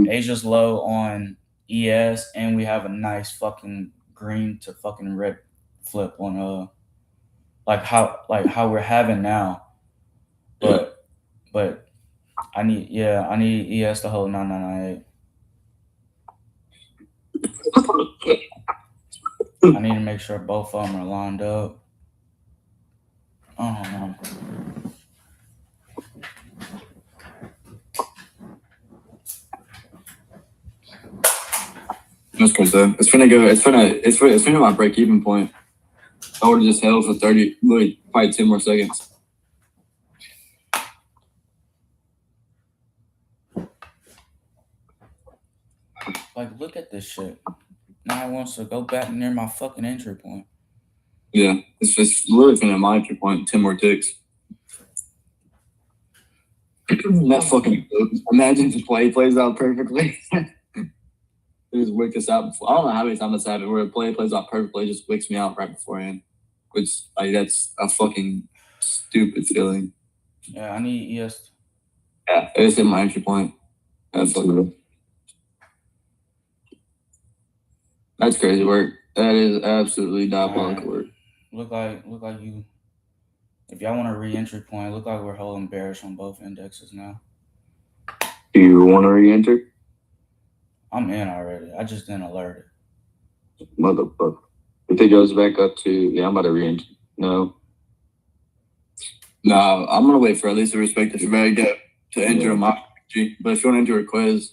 Asia's low on ES and we have a nice fucking green to fucking red flip on like how we're having now. But But I need ES to hold 9998. I need to make sure both of them are lined up. I don't know. That's good though. It's finna my break even point. I would have just held for 30, literally probably 10 more seconds. Like, look at this shit. Now it wants to go back near my fucking entry point. Yeah, it's literally finna my entry point. 10 more ticks. That fucking imagine if the play plays out perfectly. They just wick us out before. I don't know how many times that's happened where a play plays out perfectly, just wicks me out right beforehand. Which like that's a fucking stupid feeling. Yeah, I need ES. Yeah, it's in my entry point. Absolutely. That's crazy work. That is absolutely diabolical work. Look like you. If y'all want a re-entry point, look like we're holding bearish on both indexes now. Do you want to re-enter? I'm in already. I just didn't alert it. Motherfucker. If it goes back up to, yeah, I'm about to re-enter. No. No, I'm gonna wait for at least a respective value gap to enter a mock. But if you want to enter a quiz,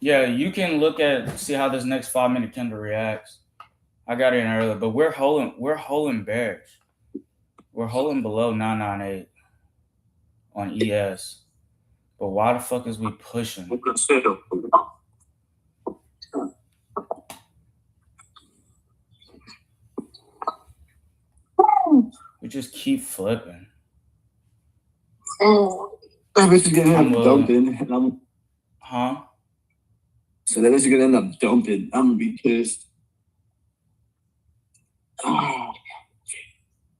yeah, you can look at see how this next 5-minute candle reacts. I got it in earlier, but we're holding bearish. We're holding below 998 on ES. But why the fuck is we pushing? We just keep flipping. that bitch is gonna end up dumping. Huh? So that bitch is gonna end up dumping. I'm gonna be pissed.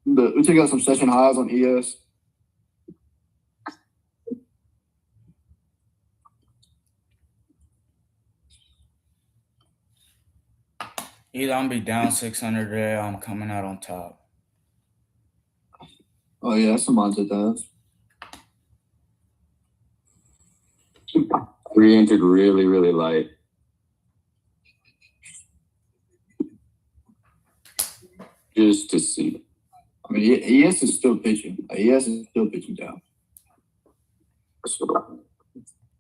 But we took out some session highs on ES. Either I'm gonna be down 600 today or I'm coming out on top. Oh yeah, that's some mindset that. Re-entered really, really light. Just to see. I mean, ES is still pitching. ES is still pitching down.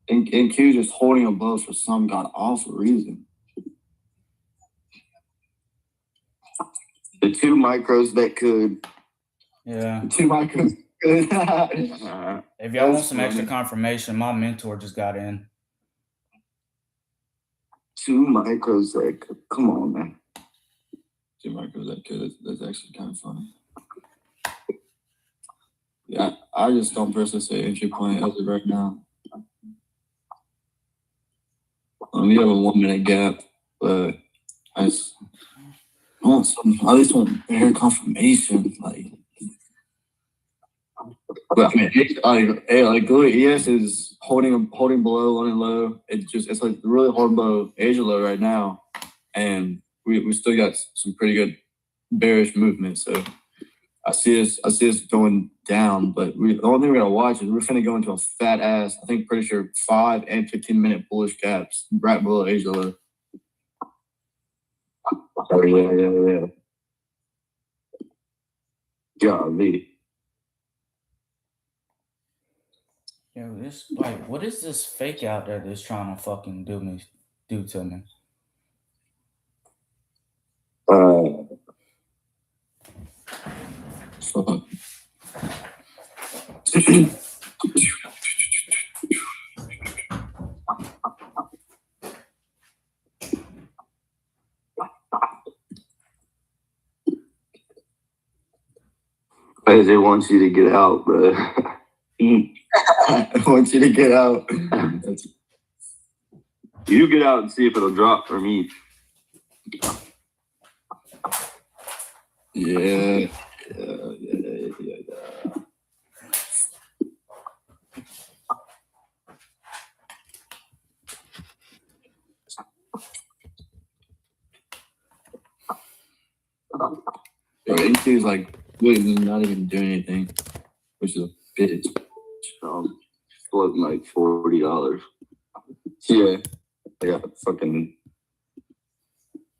And Q just holding above for some god awful reason. The 2 micros that could. Yeah. 2 micros. If y'all want some extra confirmation, my mentor just got in. 2 micros that could. Come on, man. 2 micros that could. That's actually kind of funny. Yeah, I just don't personally say entry point as of right now. We have a 1 minute gap, but I just want some. I at least want better confirmation, like. But I mean, literally, ES is holding below, low and low. It's like really holding below Asia low right now, and we still got some pretty good bearish movement. So I see us going down, but the only thing we're gonna watch is we're finna go into a fat ass. I think pretty sure 5 and 15-minute bullish gaps right below Asia low. Oh yeah. Golly. Yo, this like, what is this fake out there that's trying to fucking do to me? Because it wants you to get out, bro. I want you to get out. You get out and see if it'll drop for me. Yeah. NQ is like really not even doing anything, which is a bitch. floating like $40. Yeah. I got fucking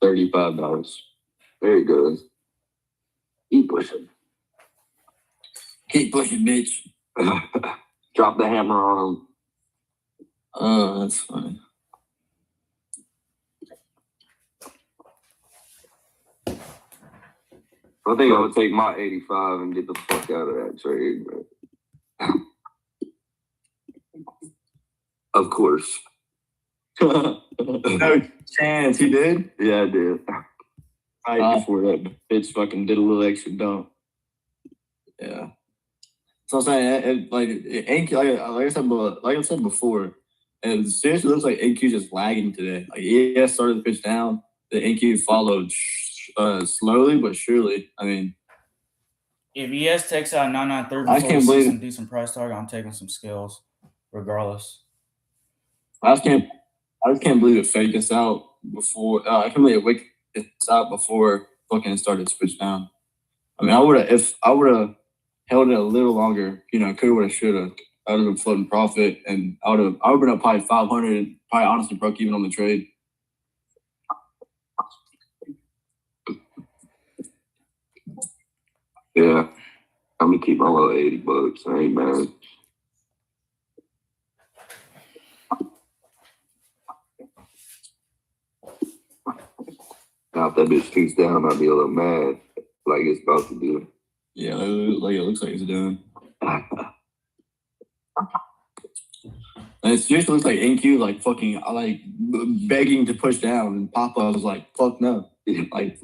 $35. There you go. Keep pushing. Keep pushing, bitch. Drop the hammer on them. Oh, that's fine. I think I would take my 85 and get the fuck out of that trade, bro. Of course. No chance, he did? Yeah, I did. Right before that bitch fucking did a little extra dump. Yeah. So I'm saying, AQ, like I said before, it seriously looks like AQ just lagging today. Like ES started the pitch down, the AQ followed slowly but surely. I mean, If ES takes out 993 I before can't we see believe some decent price target, I'm taking some skills, regardless. I just can't believe it faked us out before. I can't believe it waked us out before fucking started to switch down. I mean, if I would have held it a little longer, coulda, woulda, shoulda, I would have been floating profit, and I would have been up probably 500, probably honestly broke even on the trade. Yeah. I'm gonna keep my little $80. I ain't mad. Now if that bitch keeps down, I'll be a little mad, like it's about to do. Yeah, like it looks like it's doing. And it seriously looks like NQ like fucking like begging to push down, and Papa was like, "Fuck no!" Like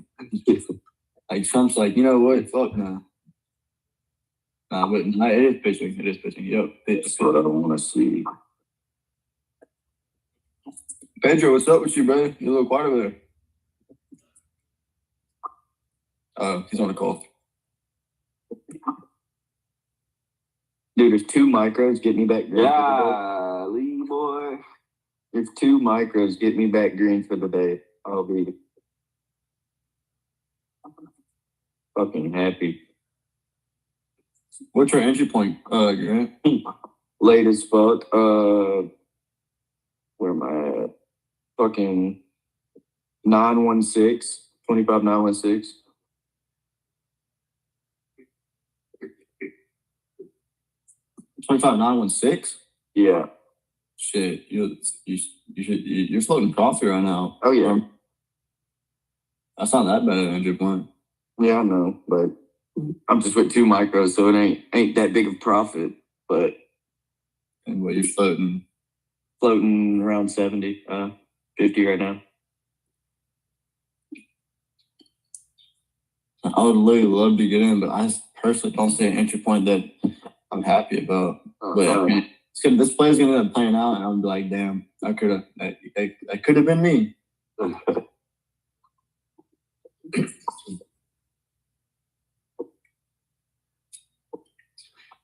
Trump's like, you know what? Fuck no. Nah, but nah, it is pitching. It is pitching. Yep. That's what I don't want to see. Pedro, what's up with you, bro? You a little quiet over there. Oh, he's on a call. Dude, there's 2 micros. Get me back green. Yeah, Lee boy. There's 2 micros. Get me back green for the day. I'll be fucking happy. What's your entry point, Grant? Late as fuck. Where am I at? Fucking 916. 25,916. $25,916. Yeah. Shit, you're floating profit right now. Oh yeah. That's not that bad an entry point. Yeah, I know, but I'm just with 2 micros, so it ain't that big of profit. But And what you're floating? Floating around 70, 50 right now. I would really love to get in, but I personally don't see an entry point that I'm happy about. But I mean, this play's gonna end up playing out, and I'm be like, damn, that could have been me.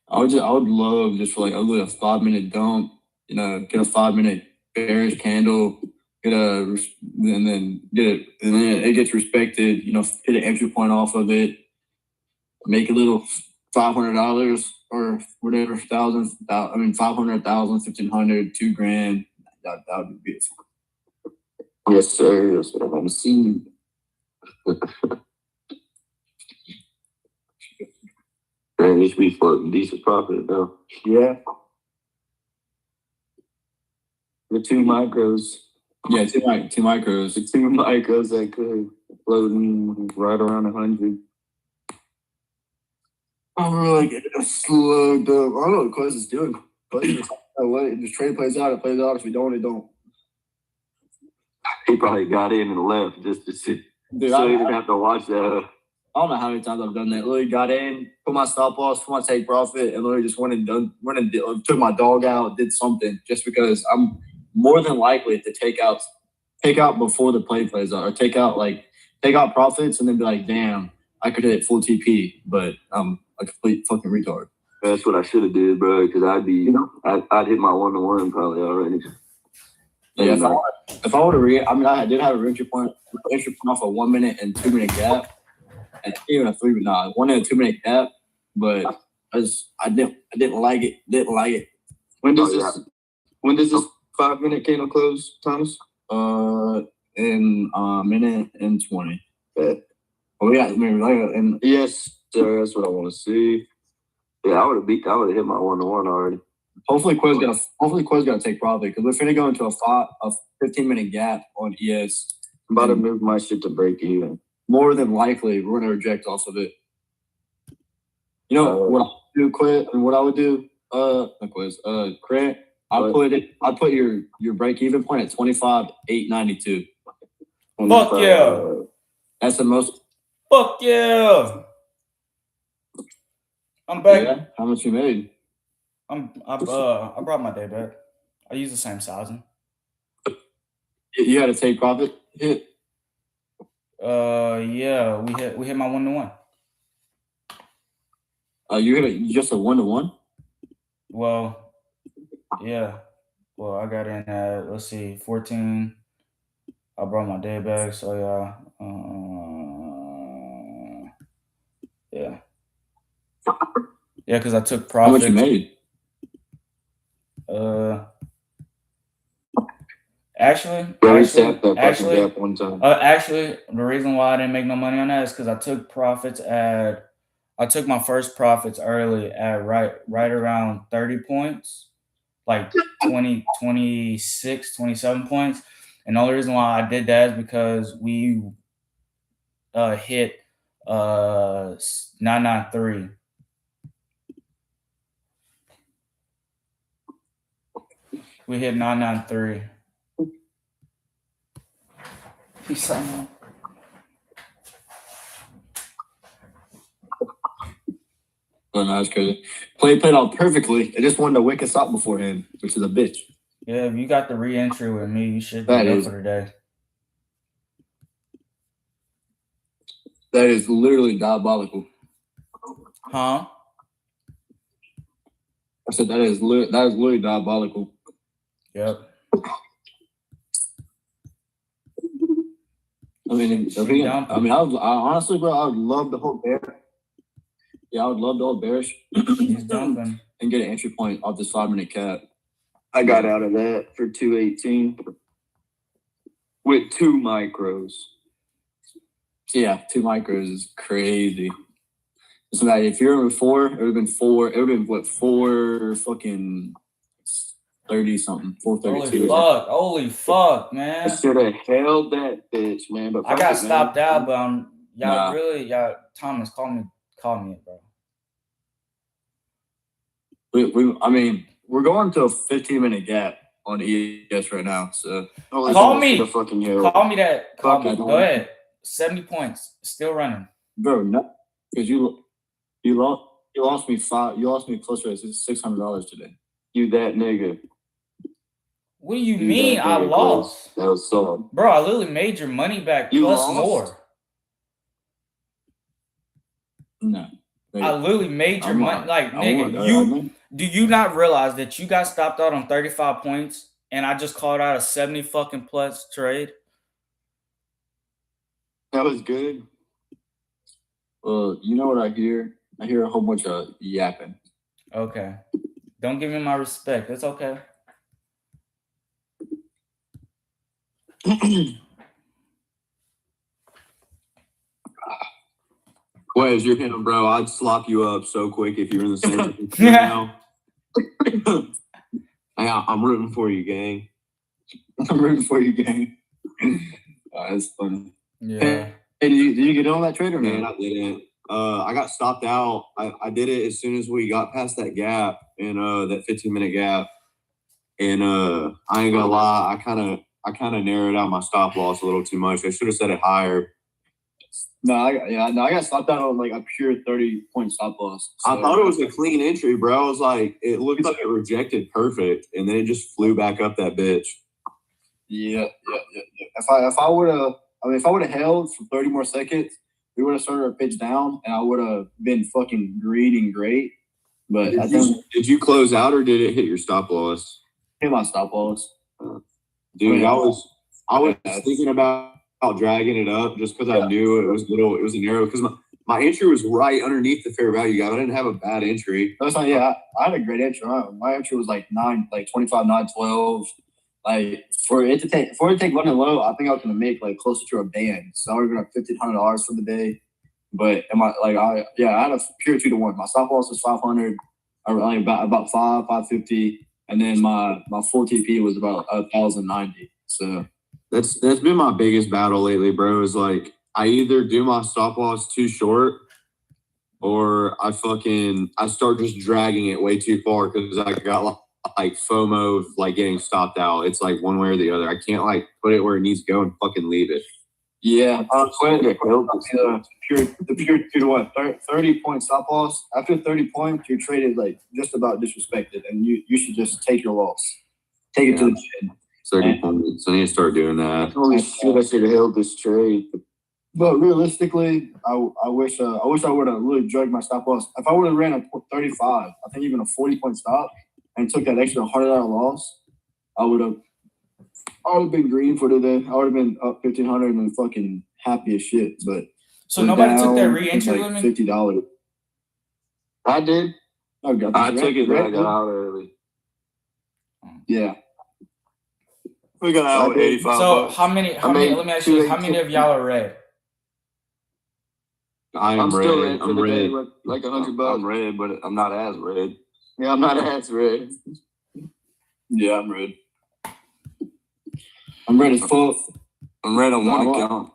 I would love just for like a 5-minute dump, get a 5-minute bearish candle, and then it gets respected, hit an entry point off of it, make a little $500 or whatever, 500,000, 1,500, $2,000. That would be beautiful. Yes, sir. That's what I want to see. Man, you should be floating decent profit though. Yeah. The 2 micros. Yeah, two micros. The 2 micros that could floating right around 100. I'm really getting slowed up. I don't know what Quest is doing. If this trade plays out, it plays out. If we don't, it don't. He probably got in and left just to see. Dude, so he didn't have to watch that. I don't know how many times I've done that. Literally got in, put my stop loss, put my take profit, and literally just went and took my dog out, did something just because I'm more than likely to take out before the play plays out, or take out profits and then be like, damn, I could hit full TP, but I'm a complete fucking retard. That's what I should have did, bro, because I'd hit my 1-to-1 probably already. Yeah, if I would have I did have a entry point off a 1 minute and 2 minute gap, and even a 1 and 2 minute gap, but I didn't like it. When does this 5-minute candle close, Thomas? In a minute and 20. Bet. Well, yeah, and Yes, sir. That's what I want to see. Yeah, I would have hit my 1-1 already. hopefully Quay's gonna take profit because we're finna go into a 15-minute gap on ES. I'm about to move my shit to break even. More than likely, we're gonna reject off of it. You know what I would do, Quay, and what I would do, Grant. I'd put your break even point at 25,892. Fuck yeah. That's the most. Fuck yeah. I'm back. Yeah. How much you made? I brought my day back. I use the same sizing. You had to take profit hit. Yeah, we hit my 1-1. You hit just a 1-1. Well, yeah. Well, I got in at, let's see, 14. I brought my day back, so yeah. Yeah. Yeah, because I took profit. How much you made? Actually, one time. Actually, the reason why I didn't make no money on that is because I took my first profits early at right around 30 points, like 20, 26, 27 points. And the only reason why I did that is because we hit 993. We hit 993. Oh, no, that's crazy. Played out perfectly. It just wanted to wake us up beforehand, which is a bitch. Yeah, if you got the re-entry with me, you should be That good is- for today. That is literally diabolical. Huh? I said that is literally diabolical. Yep. I mean, honestly, bro, I would love to hold bear. Yeah, I would love to hold bearish He's dumping. and get an entry point off this 5-minute cap. I got out of that for 218 with 2 micros. Yeah, 2 micros is crazy. So that if you're in 4, it would have been 4. It would have been what 4 fucking 30 something, 432. Holy fuck, I man! should have held that bitch, man. But I got stopped out, but Nah. Thomas, call me, bro. I mean, we're going to a 15-minute gap on ES right now. So Call me. Fucking Call me that. Fuck it. Go ahead. 70 points, still running. bro, no, because you lost me closer to $600 today. You that nigga. What do you You mean that I nigga, lost? That was solid. Bro, I literally made your money back You plus lost? more. No. I literally made your money. Like, nigga, won. do you not realize that you got stopped out on 35 points and I just called out a 70 fucking plus trade? That was good. Well, you know what I hear? I hear a whole bunch of yapping. Okay. Don't give me my respect. It's okay. Wait, as you're him, bro, I'd slop you up so quick if you were in the same position now. I'm rooting for you, gang. I'm rooting for you, gang. That's funny. Yeah. Hey, did you get on that trade or Man, not? I didn't. I got stopped out. I did it as soon as we got past that gap in that 15-minute gap. And I ain't gonna lie, I kind of narrowed out my stop loss a little too much. I should have set it higher. I got stopped out on like a pure 30-point stop loss. I thought it was a clean entry, bro. I was like, it looked like it rejected perfect, and then it just flew back up that bitch. Yeah. If I would have held for 30 more seconds, we would have started our pitch down, and I would have been fucking greedy great. But I think Did you close out or did it hit your stop loss? hit my stop loss. Dude, I was Yeah. thinking about dragging it up just because I knew it was an arrow because my entry was right underneath the fair value gap. I didn't have a bad entry. That's not. Yeah, I had a great entry. My entry was like 25, 9, 12. Like for it to take London low, I think I was gonna make like closer to a band. So I was gonna have $1,500 for the day. But I had a pure 2-to-1. My stop loss was 500. I like about 550, and then my full TP was about 1,090. So That's been my biggest battle lately, bro. Is like I either do my stop loss too short, or I start just dragging it way too far because I got like FOMO of like getting stopped out. It's like one way or the other. I can't like put it where it needs to go and fucking leave it. yeah, the pure 2-to-1, 30-point stop loss. After 30 points, you're traded like just about disrespected, and you should just take your loss, take it to the chin. 30 points. I need to start doing that. Holy shit! I should have held this trade. But realistically, I wish I would have really drugged my stop loss. If I would have ran a 35, I think even a 40-point stop, and took that extra $100 loss, I would have been green for today. I would have been up 1,500 and fucking happy as shit. But So nobody took that re-entry like with me? $50. I did. I got I took it, but I got out early. Yeah. We got out with 85. So how many? Let me ask you this: how many 282. of y'all are red? I'm still red for I'm the day, red. with like $100. I'm red, but I'm not as red. Yeah, I'm not as red. Yeah, I'm red. I'm red as fuck. I'm red on one No, account.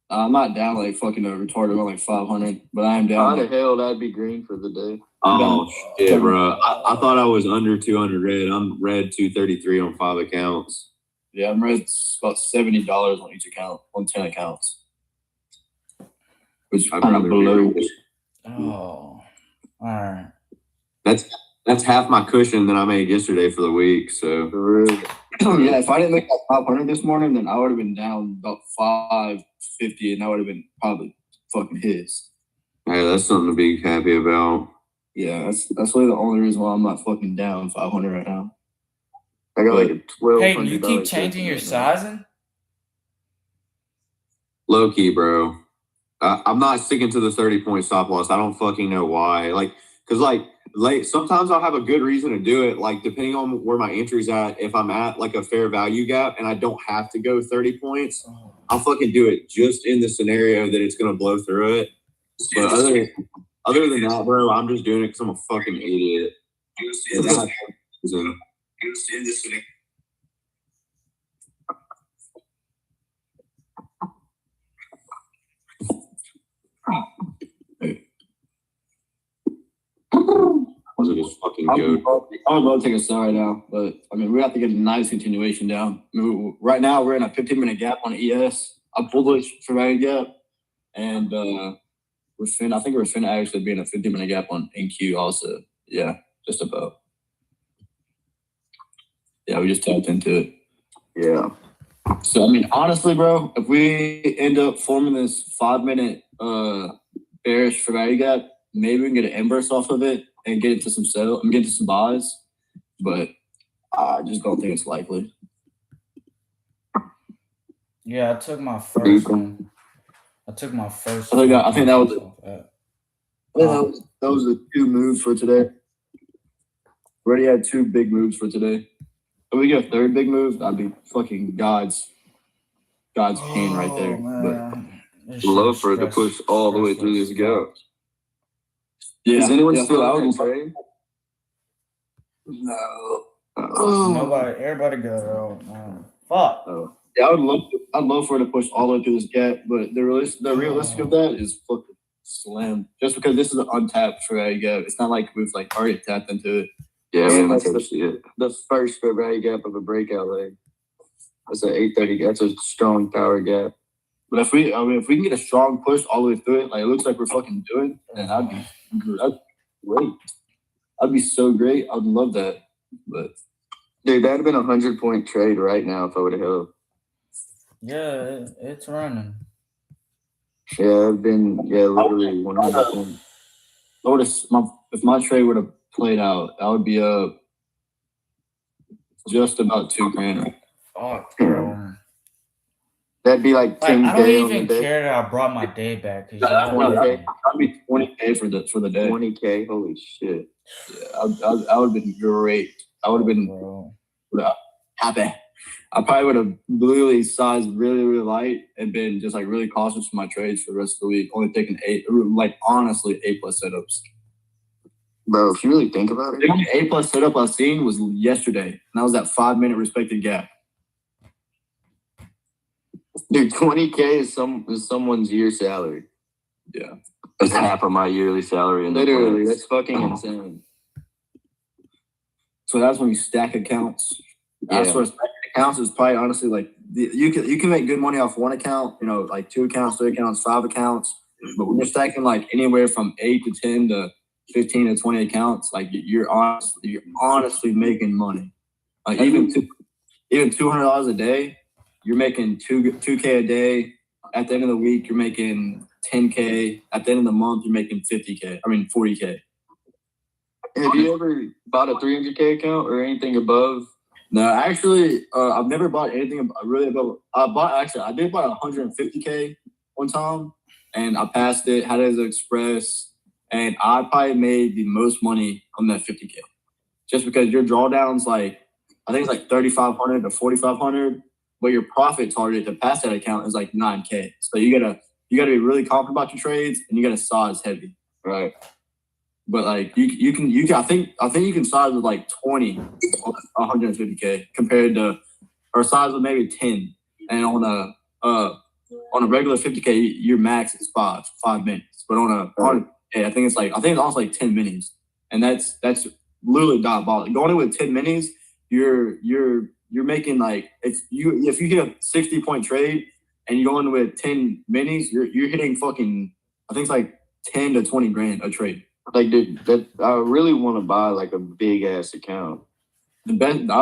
I'm not down like fucking a retarded on like 500, but I am How down. the Like, hell I'd be green for the day? Oh shit, bro! I thought I was under 200 red. I'm red 233 on 5 accounts. yeah, I'm red about $70 on each account, on 10 accounts. Which is I'd kind of rather be below. red. Oh, all right. That's half my cushion that I made yesterday for the week. So For real. Yeah, if I didn't make that 500 this morning, then I would have been down about 550, and that would have been probably fucking his. hey, that's something to be happy about. Yeah, that's really the only reason why I'm not fucking down 500 right now. I got like a $1,200. Hey, you keep changing your sizing? Low key, bro. I'm not sticking to the 30-point stop loss. I don't fucking know why. Like, cause like sometimes I'll have a good reason to do it. Like depending on where my entry's at. If I'm at like a fair value gap and I don't have to go 30 points, I'll fucking do it just in the scenario that it's gonna blow through it. But other than that, bro, I'm just doing it because I'm a fucking idiot. And that's reason. Was it just fucking I goat? would love to take a sell right now, but I mean, we have to get a nice continuation down. I mean, right now, we're in a 15-minute gap on ES. I pulled it for value gap, and I think we're finna actually be in a 15-minute gap on NQ also. Yeah, just about. Yeah, we just tapped into it. Yeah. So, I mean, honestly, bro, if we end up forming this 5-minute bearish for value gap, maybe we can get an inverse off of it and get into some get into some buys. But I just don't think it's likely. Yeah, I took my first one. I took my first. I think that was it. Uh, That was the 2 moves for today. We already had 2 big moves for today. If we get a 3rd big move, that'd be fucking God's pain right there. But Love for it to push all the way through this gap. yeah, Is anyone yeah, still I out was- in trade? No. Everybody go. Fuck. Oh. Yeah, I'd love for it to push all the way through this gap, but the realistic of that is fucking slim. Just because this is an untapped for value gap, it's not like we've like already tapped into it. Yeah, And man, that's that's it. The first fair value gap of a breakout leg. That's an 830 gap. That's a strong power gap. But if we can get a strong push all the way through it, like it looks like we're fucking doing, then that'd be great. I'd be so great. I'd love that. But Dude, that'd have been a 100-point trade right now if I would have held. Yeah, it's running. Yeah, it'd been literally 100 points. if my trade would have played out, I would be up just about $2,000. Fuck, bro. That'd be like Like, 10K I don't on the even day. care that I brought my day back because That's y'all 20K. working. That'd be 20K for the day. 20K. Holy shit. Yeah, I would have been great. I would have been Bro. happy. I probably would have literally sized really, really light and been just like really cautious for my trades for the rest of the week. Only taking 8, like honestly, 8+ setups. Bro, if you really think about The it, only 8+ setup I've seen was yesterday, and that was that 5-minute respected gap. dude, 20K is someone's year salary. Yeah. That's half of my yearly salary. In Literally, the that's fucking insane. So that's when you stack accounts. That's Yeah. where stacking accounts is probably honestly like you can make good money off one account, like 2 accounts, 3 accounts, 5 accounts. But when you're stacking like anywhere from 8 to 10 to 15 to 20 accounts, like you're honestly making money. Like even $200 a day, you're making 2K a day. At the end of the week, you're making 10K. At the end of the month, you're making 40K. Have you ever bought a 300K account or anything above? No, actually, I've never bought anything really above. I did buy 150K one time, and I passed it. Had it as an express, and I probably made the most money on that 50K, just because your drawdowns I think it's like 3,500 to 4,500, but your profit target to pass that account is like 9K. So you gotta be really confident about your trades, and you gotta size heavy. Right. But like you can I think you can size with like 20 on 150K compared to, or size with maybe 10, and on a regular 50K your max is 5 minutes, but on I think it's also like 10 minis, and that's literally diabolical. Going in with 10 minis, you're making like if you hit a 60-point trade and you go in with 10 minis, you're hitting fucking, I think it's like 10 to 20 grand a trade. Like, dude, I really want to buy like a big ass account. I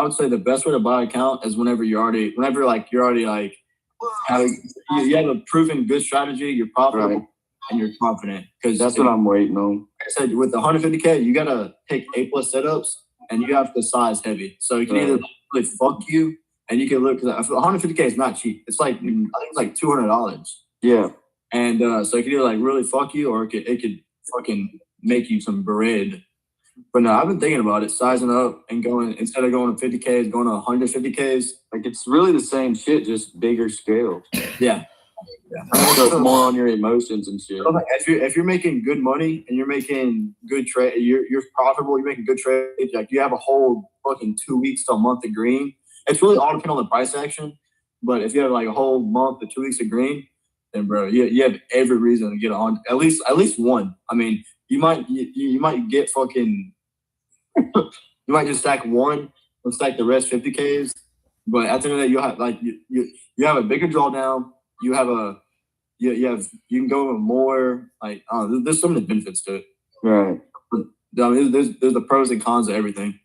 would say the best way to buy an account is whenever you have a proven good strategy, you're profitable, Right. and you're confident. Because That's what I'm waiting on. Like I said, with the 150K, you gotta take 8+ setups, and you have to size heavy. So you can either really fuck you, and you can look, because 150K is not cheap. It's like I think it's like $200. Yeah. And so it could either like really fuck you, or it could fucking make you some bread. But no, I've been thinking about it, sizing up and going, instead of going to 50Ks, going to 150Ks. Like, it's really the same shit, just bigger scale. Yeah. So it's more on your emotions and shit. So like, if you're making good money and you're making good trade, you're profitable, you're making good trades, like you have a whole fucking 2 weeks to a month of green. It's really all depending on the price action. But if you have like a whole month to 2 weeks of green, then bro, you have every reason to get on at least one. I mean, you might get fucking you might just stack one and stack the rest 50Ks. But at the end of the day, you'll have like you have a bigger drawdown. You can go with more. Like there's so many benefits to it. Right. But, I mean, there's the pros and cons of everything.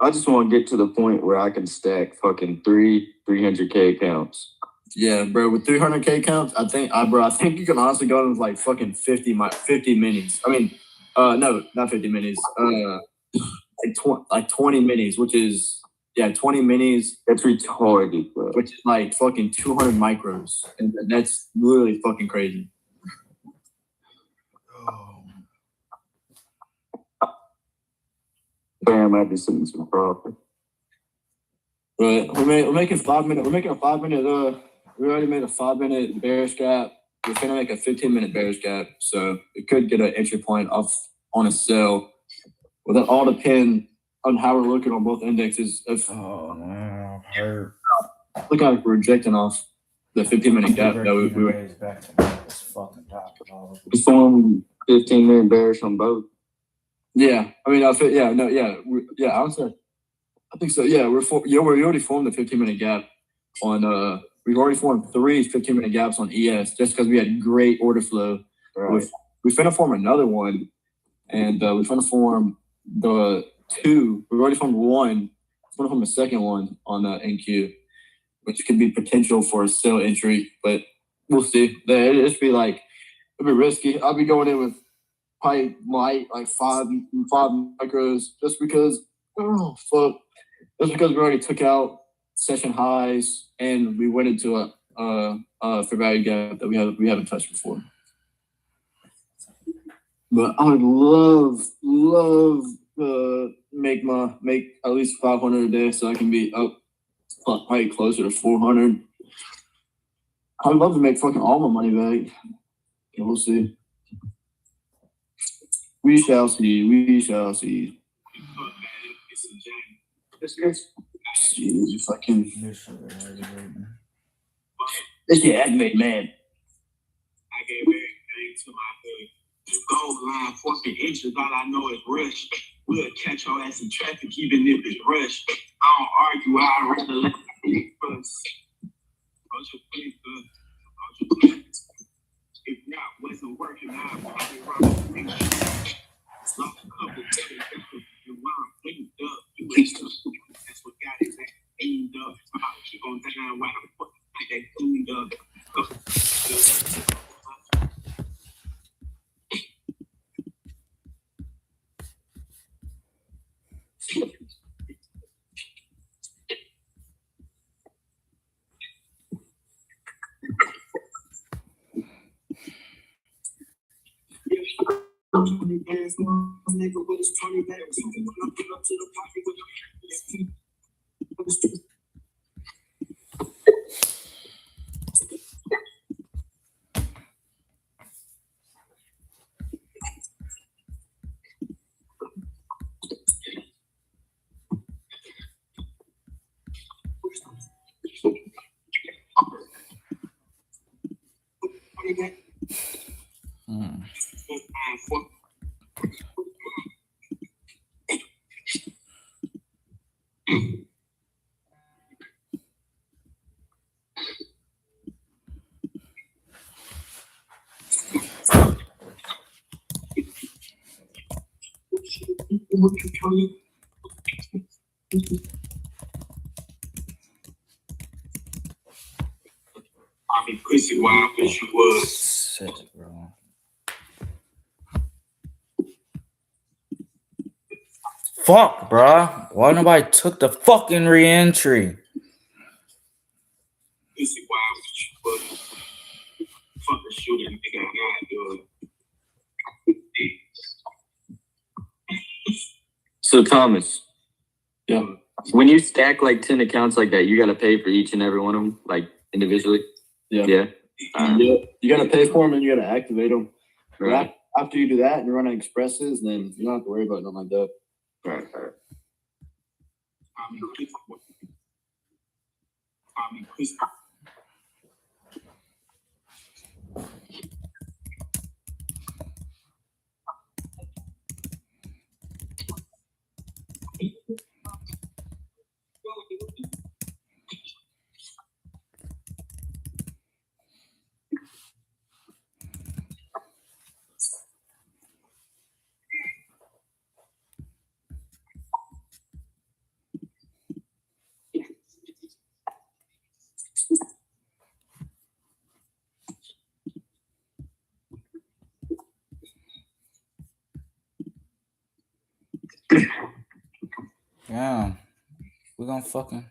I just want to get to the point where I can stack fucking 300K accounts. Yeah, bro. With 300K counts, I think you can honestly go with like fucking 50 minis. I mean, no, not 50 minis. Like 20 minis, which is 20 minis. That's retarded, bro. Which is like fucking 200 micros, and that's literally fucking crazy. Bam, I just seen some profit. But we're making 5 minute. We're making a 5 minute. We already made a 5 minute bearish gap. We're gonna make a 15-minute bearish gap, so it could get an entry point off on a sell. Well, that all depend on how we're looking on both indexes. Oh man, I'm hurt. Look like we're rejecting off the 15-minute gap that we were. Back to me. This fucking top dog. We formed 15-minute bearish on both. Yeah, I mean, honestly, I think so. Yeah, we already formed the 15-minute gap on. We've already formed 3 15-minute gaps on ES just because we had great order flow. Right. We're finna form another one, and we're finna form the 2. We've already formed 1. We're gonna form a second one on NQ, which could be potential for a sell entry, but we'll see. It'd be risky. I'll be going in with probably light, like 5 micros, just because we already took out session highs, and we went into a fair value gap that we haven't touched before. But I would love make at least 500 a day so I can be up probably closer to 400. I would love to make fucking all my money back. And we'll see. We shall see. We shall see. Jeez, if I can. This shit activate, man. I gave everything to my hood. Gold line, 14 inches, all I know is rush. We'll catch your ass in traffic, even if it's rush. I don't argue, I'd rather let it first. If not, wasn't working, I'd probably rock the thing. Lost a couple of days, and while I'm cleaned up, you ain't so stupid. That's what got his ass cleaned up. I'll keep on dying while I'm fucking like that cleaned up. I mean, pussy wild, but you was. Shit, bro. Fuck, bro. Why nobody took the fucking re-entry? Pussy wild, but you was. Fucking shooting, nigga, I gotta do it. So Thomas, Yeah. when you stack like 10 accounts like that, you got to pay for each and every one of them, like individually. Yeah. Yeah. Yeah. You gotta pay for them and you gotta activate them. Right. After you do that and you're running expresses, then you don't have to worry about nothing like that. Right. I mean, pussy. Yeah. We're gonna fucking.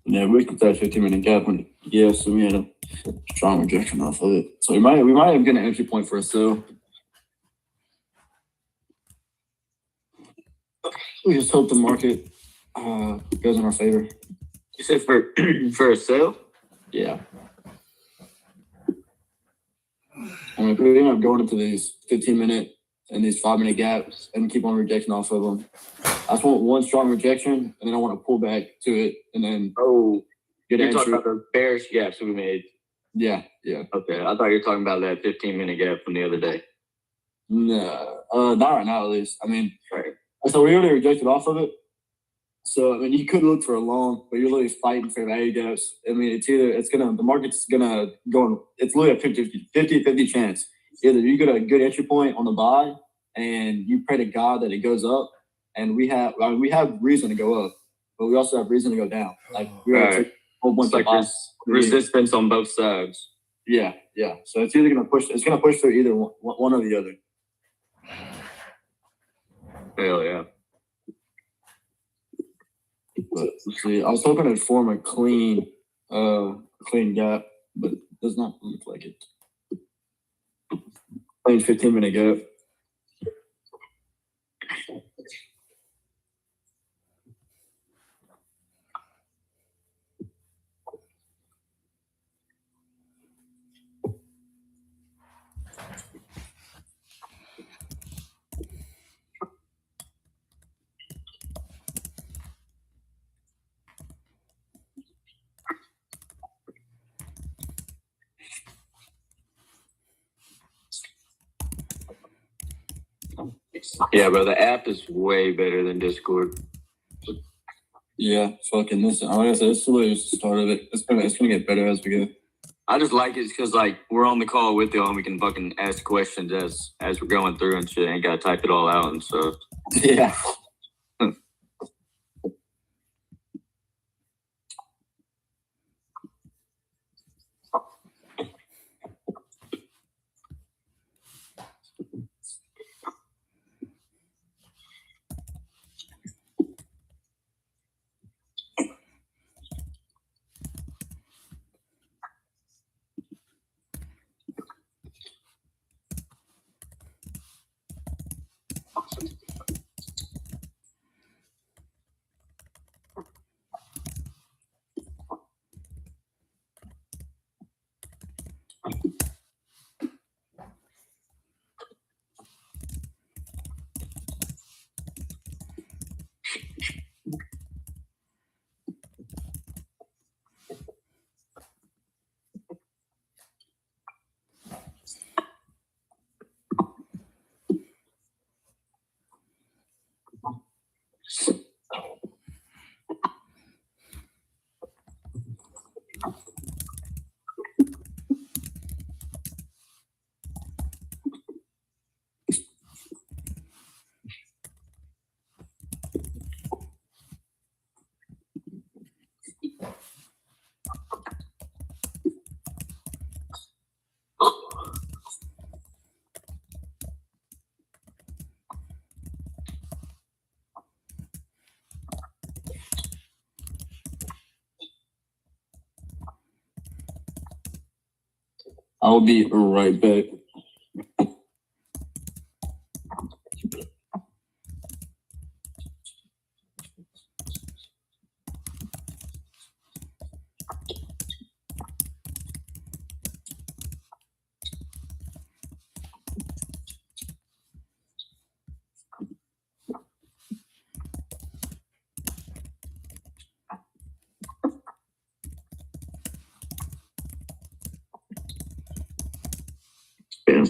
Yeah, we could that 15-minute gap when so we had a strong rejection off of it. So we might have get an entry point for us though. We just hope the market goes in our favor. You said for a sale? Yeah. I mean, if we end up going into these 15-minute and these 5-minute gaps and keep on rejecting off of them, I just want one strong rejection and then I want to pull back to it and then get You're an talking entry. about the bearish gaps we made. Yeah. Okay, I thought you were talking about that 15-minute gap from the other day. No, not right now at least. I mean, Right. so we already rejected off of it. So I mean, you could look for a long, but you're literally fighting for value gaps. I mean, the market's gonna go on. It's literally a 50-50 chance. Either you get a good entry point on the buy, and you pray to God that it goes up, and we have reason to go up, but we also have reason to go down. Like we already took a whole bunch It's like of buys. resistance on both sides. Yeah. So it's either gonna push. It's gonna push through either one or the other. Hell yeah. But let's see, I was hoping it'd form a clean gap, but it does not look like it. Clean 15-minute gap. Yeah, bro, the app is way better than Discord. Yeah, fucking this. Like I said, it's literally just the start of it. It's gonna get better as we go. I just like it because like we're on the call with y'all and we can fucking ask questions as we're going through and shit. Ain't gotta type it all out and stuff. Yeah. I'll be right back. Yeah.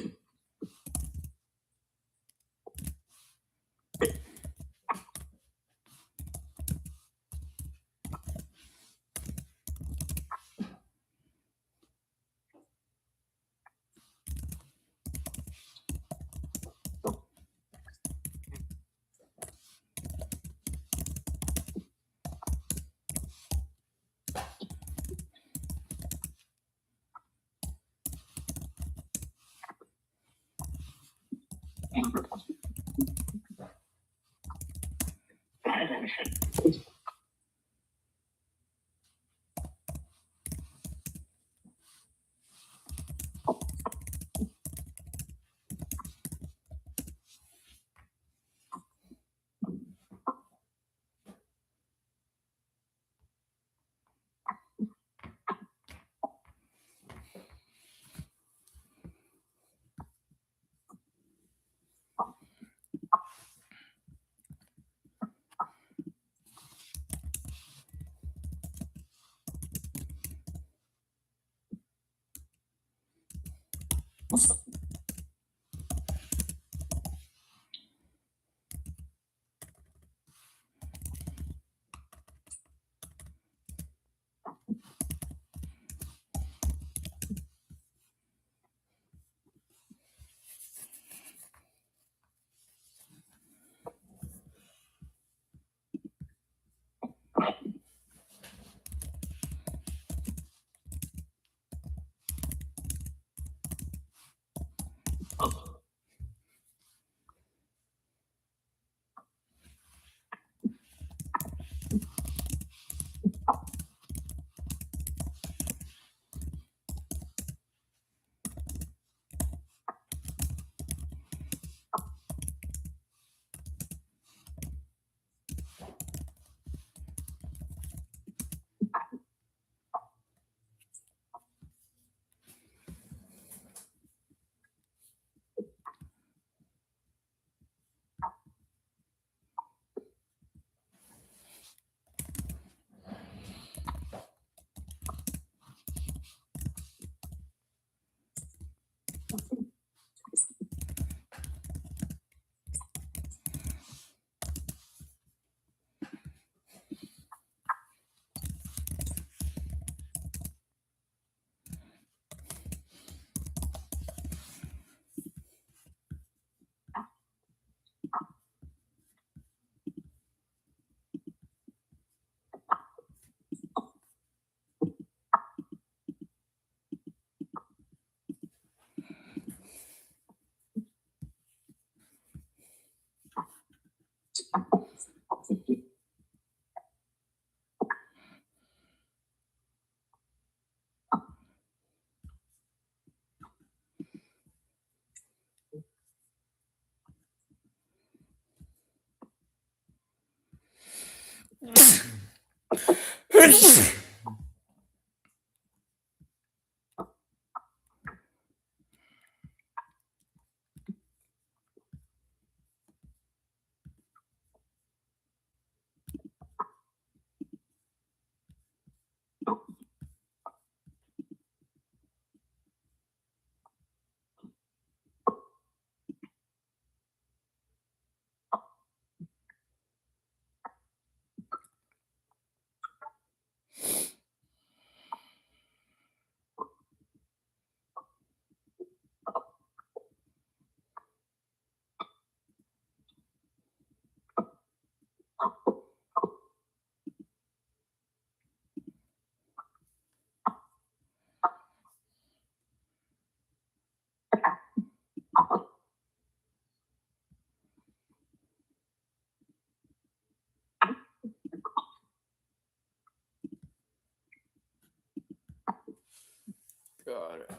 Got it.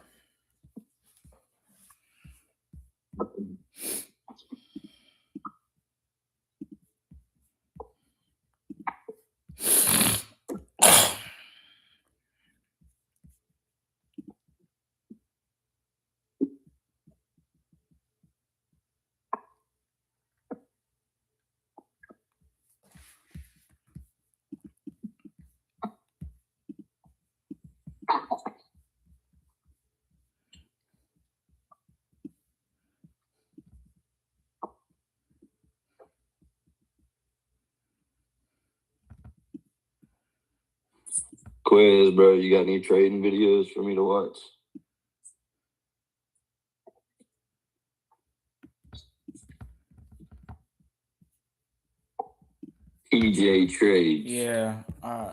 Quiz, bro. You got any trading videos for me to watch? TJ Trades. Yeah, I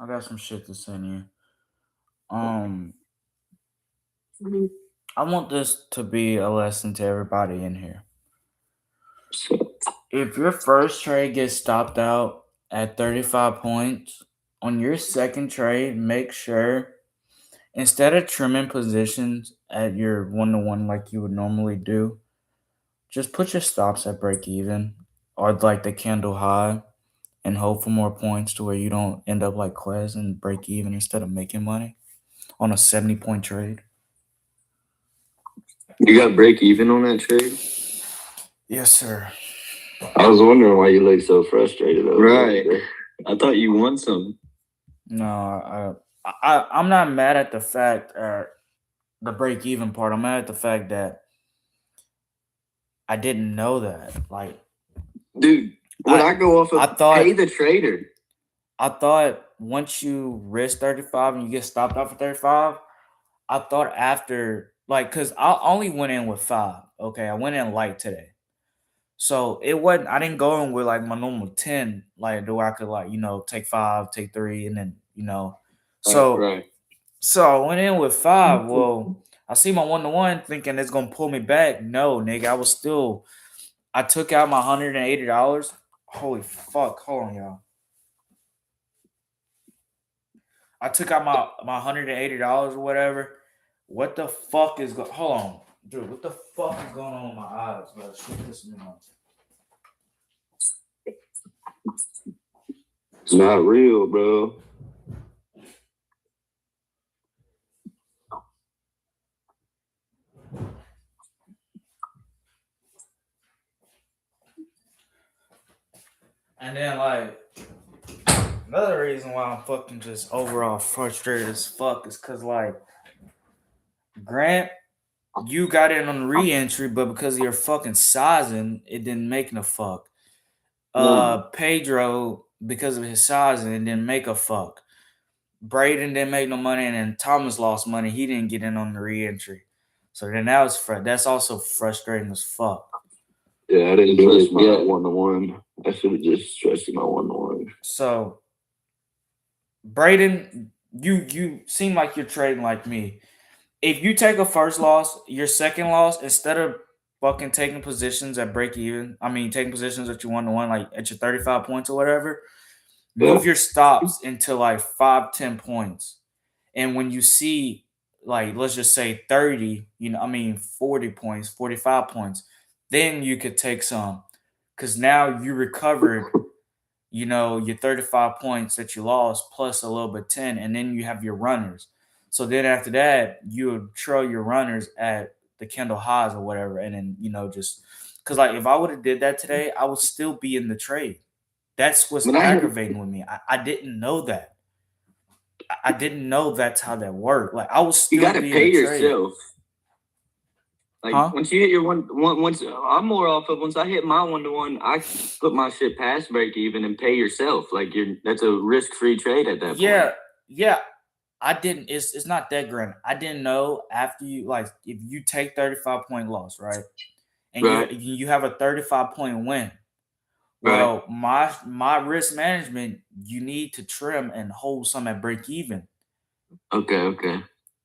got some shit to send you. I want this to be a lesson to everybody in here. If your first trade gets stopped out at 35 points, on your second trade, make sure instead of trimming positions at your 1-to-1 like you would normally do, just put your stops at break even or like the candle high and hope for more points to where you don't end up like Quez and break even instead of making money on a 70-point trade. You got break even on that trade? Yes, sir. I was wondering why you look so frustrated. Right. I thought you won some. No, I'm not mad at the fact the break even part. I'm mad at the fact that I didn't know that. Like, Dude, when I go off of I thought- pay the trader. I thought once you risk 35 and you get stopped out for 35, I thought after, like, because I only went in with 5. Okay, I went in light today. So it wasn't, I didn't go in with like my normal 10, like, where I could, like, take 5, take 3, and then, So, Right. so I went in with 5. Well, I see my 1-to-1 thinking it's going to pull me back. No, nigga, I took out my $180. Holy fuck. Hold on, y'all. I took out my $180 or whatever. What the fuck is going? Hold on, dude. What the fuck is going on with my eyes, bro? Shit pissing me off. It's not real, bro. And then, like, another reason why I'm fucking just overall frustrated as fuck is because, like, Grant, you got in on the re-entry, but because of your fucking sizing, it didn't make no fuck. Pedro, because of his sizing, it didn't make a fuck. Braden didn't make no money, and then Thomas lost money. He didn't get in on the re-entry. So then that's also frustrating as fuck. Yeah, I didn't trust my 1-to-1. I should have just trusted my 1-to-1. So, Braden, you seem like you're trading like me. If you take a first loss, your second loss, instead of fucking taking positions at break even, taking positions at your 1-to-1, like at your 35 points or whatever, move your stops into like 5-10 points. And when you see, like, let's just say 30, 40 points, 45 points, then you could take some. Because now you recovered, you know, your 35 points that you lost plus a little bit 10, and then you have your runners. So then after that, you would trail your runners at the Kendall highs or whatever, and then, you know, just because like if I would have did that today, I would still be in the trade. That's what's aggravating with me. I didn't know that. I didn't know that's how that worked. Like I was still You gotta be pay in the trade. yourself. Like Huh? once you hit your once I'm more off of once I hit my 1-to-1, I put my shit past break even and pay yourself. Like that's a risk free trade at that point. Yeah. I didn't. It's not that grand. I didn't know after you like if you take 35-point loss, right, and Right. you have a 35-point win. Well, my risk management, you need to trim and hold some at break even. Okay.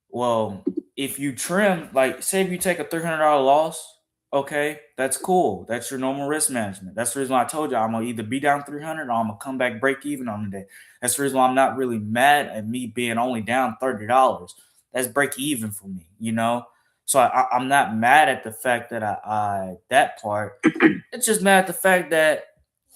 Well, if you trim, like say if you take a $300 loss, okay, that's cool. That's your normal risk management. That's the reason why I told you I'm gonna either be down 300 or I'm gonna come back break even on the day. That's the reason why I'm not really mad at me being only down $30. That's break even for me, you know. So I'm not mad at the fact that I that part. It's just mad at the fact that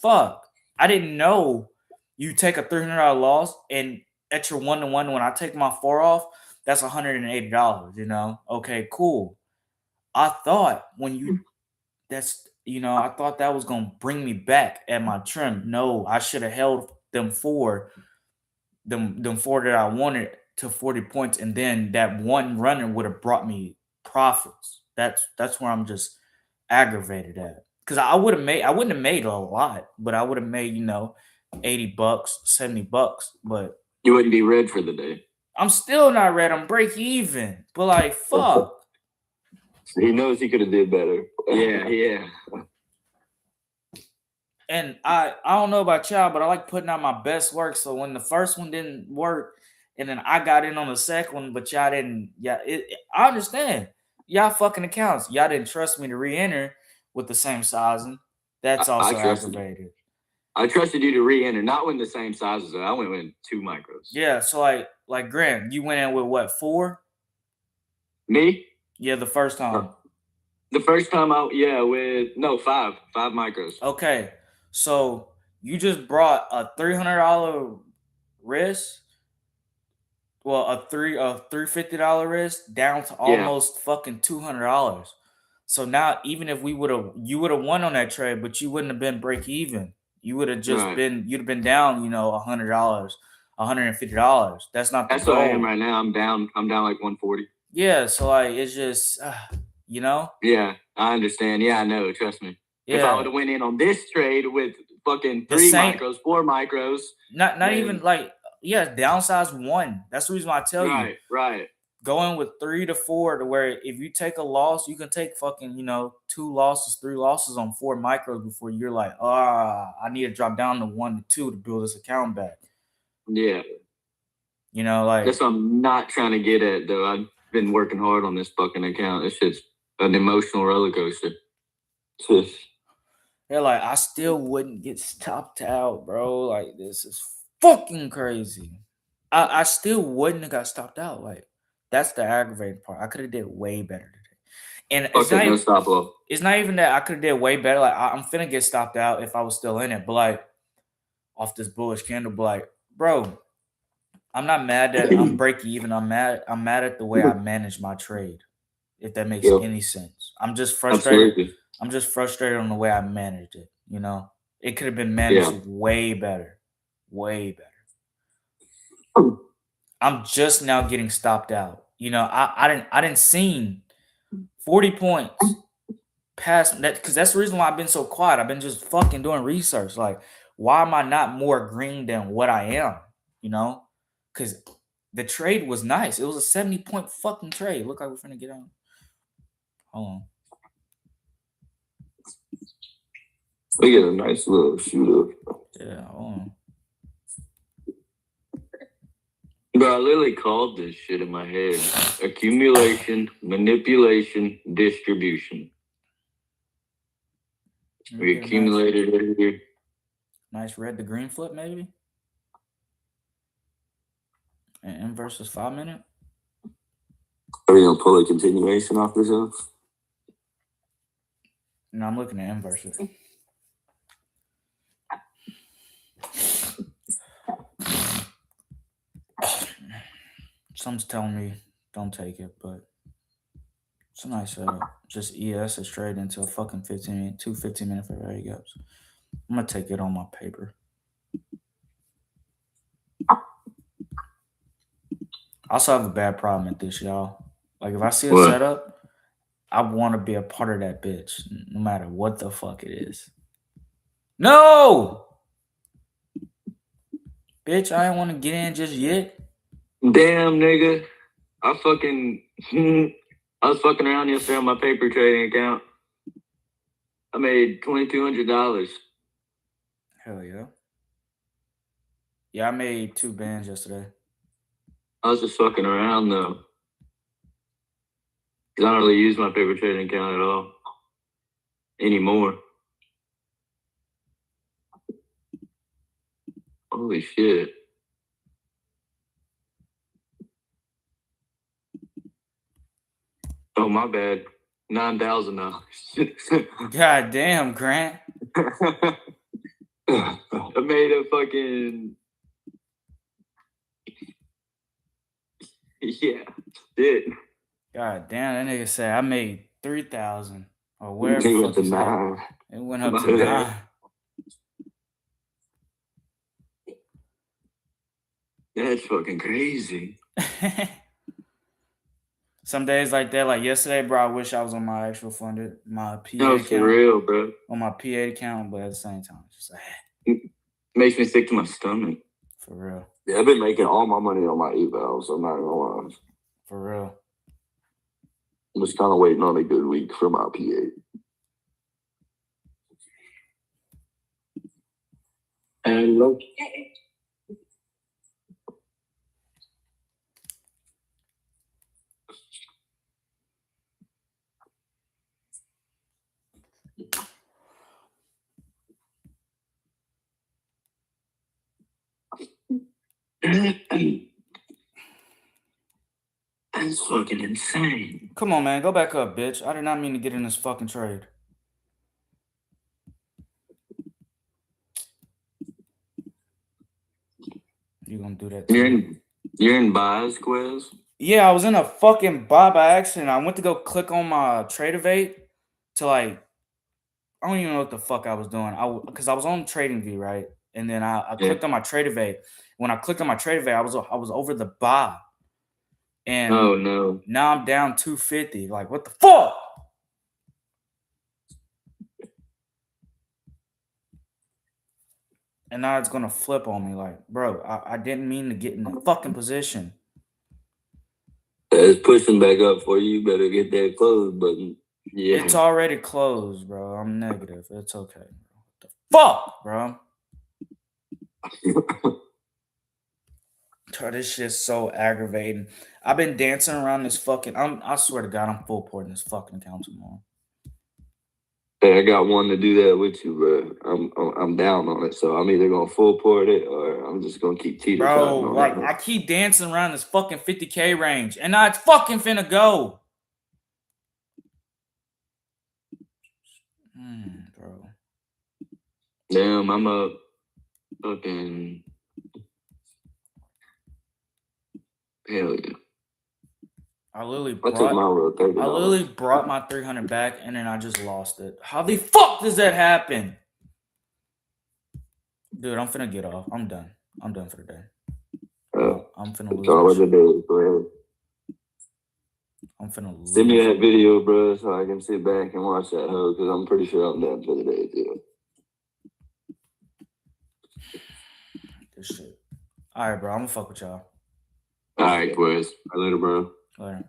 fuck, I didn't know you take a $300 loss and at your 1-to-1 when I take my 4 off, that's $180, you know? Okay, cool. I thought when you I thought that was gonna bring me back at my trim. No, I should have held them four that I wanted to 40 points, and then that one runner would have brought me profits. That's where I'm just aggravated at. Because I wouldn't have made a lot, but I would have made, $80, $70. But You wouldn't be red for the day. I'm still not red. I'm break even. But like, fuck. He knows he could have did better. Yeah. And I don't know about y'all, but I like putting out my best work. So when the first one didn't work, and then I got in on the second one, but y'all didn't. Yeah, I understand. Y'all fucking accounts. Y'all didn't trust me to re-enter with the same sizing. That's also aggravated. I trusted you to re-enter, not when the same sizes. I went with 2 micros. Yeah, so like Grant, you went in with what, 4? Me? Yeah, the first time. The first time out, with 5 micros. Okay, so you just brought a $300 risk, well, a $350 risk down to almost fucking $200. So now, even if you would have won on that trade, but you wouldn't have been break even. You would have just you'd have been down, $100, $150. That's not the That's goal. what I am right now. I'm down like 140. Yeah, so like it's just, Yeah, I understand. Yeah, I know. Trust me. Yeah. If I would have went in on this trade with fucking 3 micros, 4 micros, not even like downsize 1. That's the reason why I tell you. Right. Going with 3 to 4 to where if you take a loss, you can take fucking 2 losses, 3 losses on 4 micros before you're like, I need to drop down to 1 to 2 to build this account back. Yeah. Like that's what I'm not trying to get at though. I've been working hard on this fucking account. This shit's an emotional roller coaster. Yeah, like I still wouldn't get stopped out, bro. Like this is fucking crazy. I still wouldn't have got stopped out. Like that's the aggravating part. I could have did way better today. And it's not even that I could have did way better. Like I'm finna get stopped out if I was still in it. But like off this bullish candle, but like, bro, I'm not mad that I'm break even. I'm mad at the way I manage my trade. If that makes any sense. I'm just frustrated. Absolutely. I'm just frustrated on the way I managed it. It could have been managed way better. Way better. I'm just now getting stopped out. I didn't seen 40 points past that, because that's the reason why I've been so quiet. I've been just fucking doing research. Like, why am I not more green than what I am? Because the trade was nice. It was a 70-point fucking trade. Look like we're finna get on. Hold on. We get a nice little shoot up. Yeah, hold on. Bro, I literally called this shit in my head. Accumulation, manipulation, distribution. We accumulated it here. Nice red to green flip, maybe? And M versus 5 minute? Are you gonna pull a continuation off this one? No, I'm looking at M versus. Someone's telling me don't take it, but it's a nice setup. Just ES it straight into a fucking 15-minute Ferrari gaps. I'm gonna take it on my paper. I also have a bad problem at this, y'all. Like if I see a What? setup, I want to be a part of that bitch, no matter what the fuck it is. No, bitch, I ain't want to get in just yet. Damn, nigga. I was fucking around yesterday on my paper trading account. I made $2,200. Hell yeah. Yeah, I made 2 bands yesterday. I was just fucking around though. Cause I don't really use my paper trading account at all anymore. Holy shit. Oh, my bad. $9,000. God damn, Grant. I made a fucking yeah, did. God damn, that nigga said I made 3,000 or where It the went fuck to is that? 9. It went up My to bad. 9. That's fucking crazy. Some days like that, like yesterday, bro, I wish I was on my actual funded, my PA No, for account, real, bro. on my PA account, but at the same time, it's just like, Makes me sick to my stomach. for real, Yeah, I've been making all my money on my evals. I'm not gonna lie. for real. I'm just kind of waiting on a good week for my PA. Hello. That's fucking insane. Come on, man, go back up, bitch. I did not mean to get in this fucking trade. You gonna do that too? You're in buys, Quiz? Yeah, I was in a fucking buy by accident. I went to go click on my Tradeovate to like, I don't even know what the fuck I was doing. Because I was on TradingView, right? And then I clicked on my Tradeovate. When I clicked on my Tradeovate, I was over the buy. And Oh no. now I'm down 250. Like, what the fuck? And now it's gonna flip on me. Like, bro, I didn't mean to get in the fucking position. It's pushing back up for you. You better get that close button. Yeah. It's already closed, bro. I'm negative. It's okay. What the fuck, bro? Bro, this shit's so aggravating. I've been dancing around this fucking. I swear to God, I'm full porting this fucking account tomorrow. Hey, I got one to do that with you, bro. I'm down on it, so I'm either gonna full port it or I'm just gonna keep teeter Bro, totting on like it. I keep dancing around this fucking 50K range, and now it's fucking finna go. Bro. Damn, I'm up fucking hell yeah. I literally I took my real $30. brought my 300 back, and then I just lost it. How the fuck does that happen? Dude, I'm finna get off. I'm done. I'm done for the day. I'm finna lose. That's all I do, bro. I'm finna lose. Send me that video, bro, so I can sit back and watch that hoe, because I'm pretty sure I'm done for the day, too. This shit. All right, bro. I'm gonna fuck with y'all. All right, Quiz. Later, bro. Later.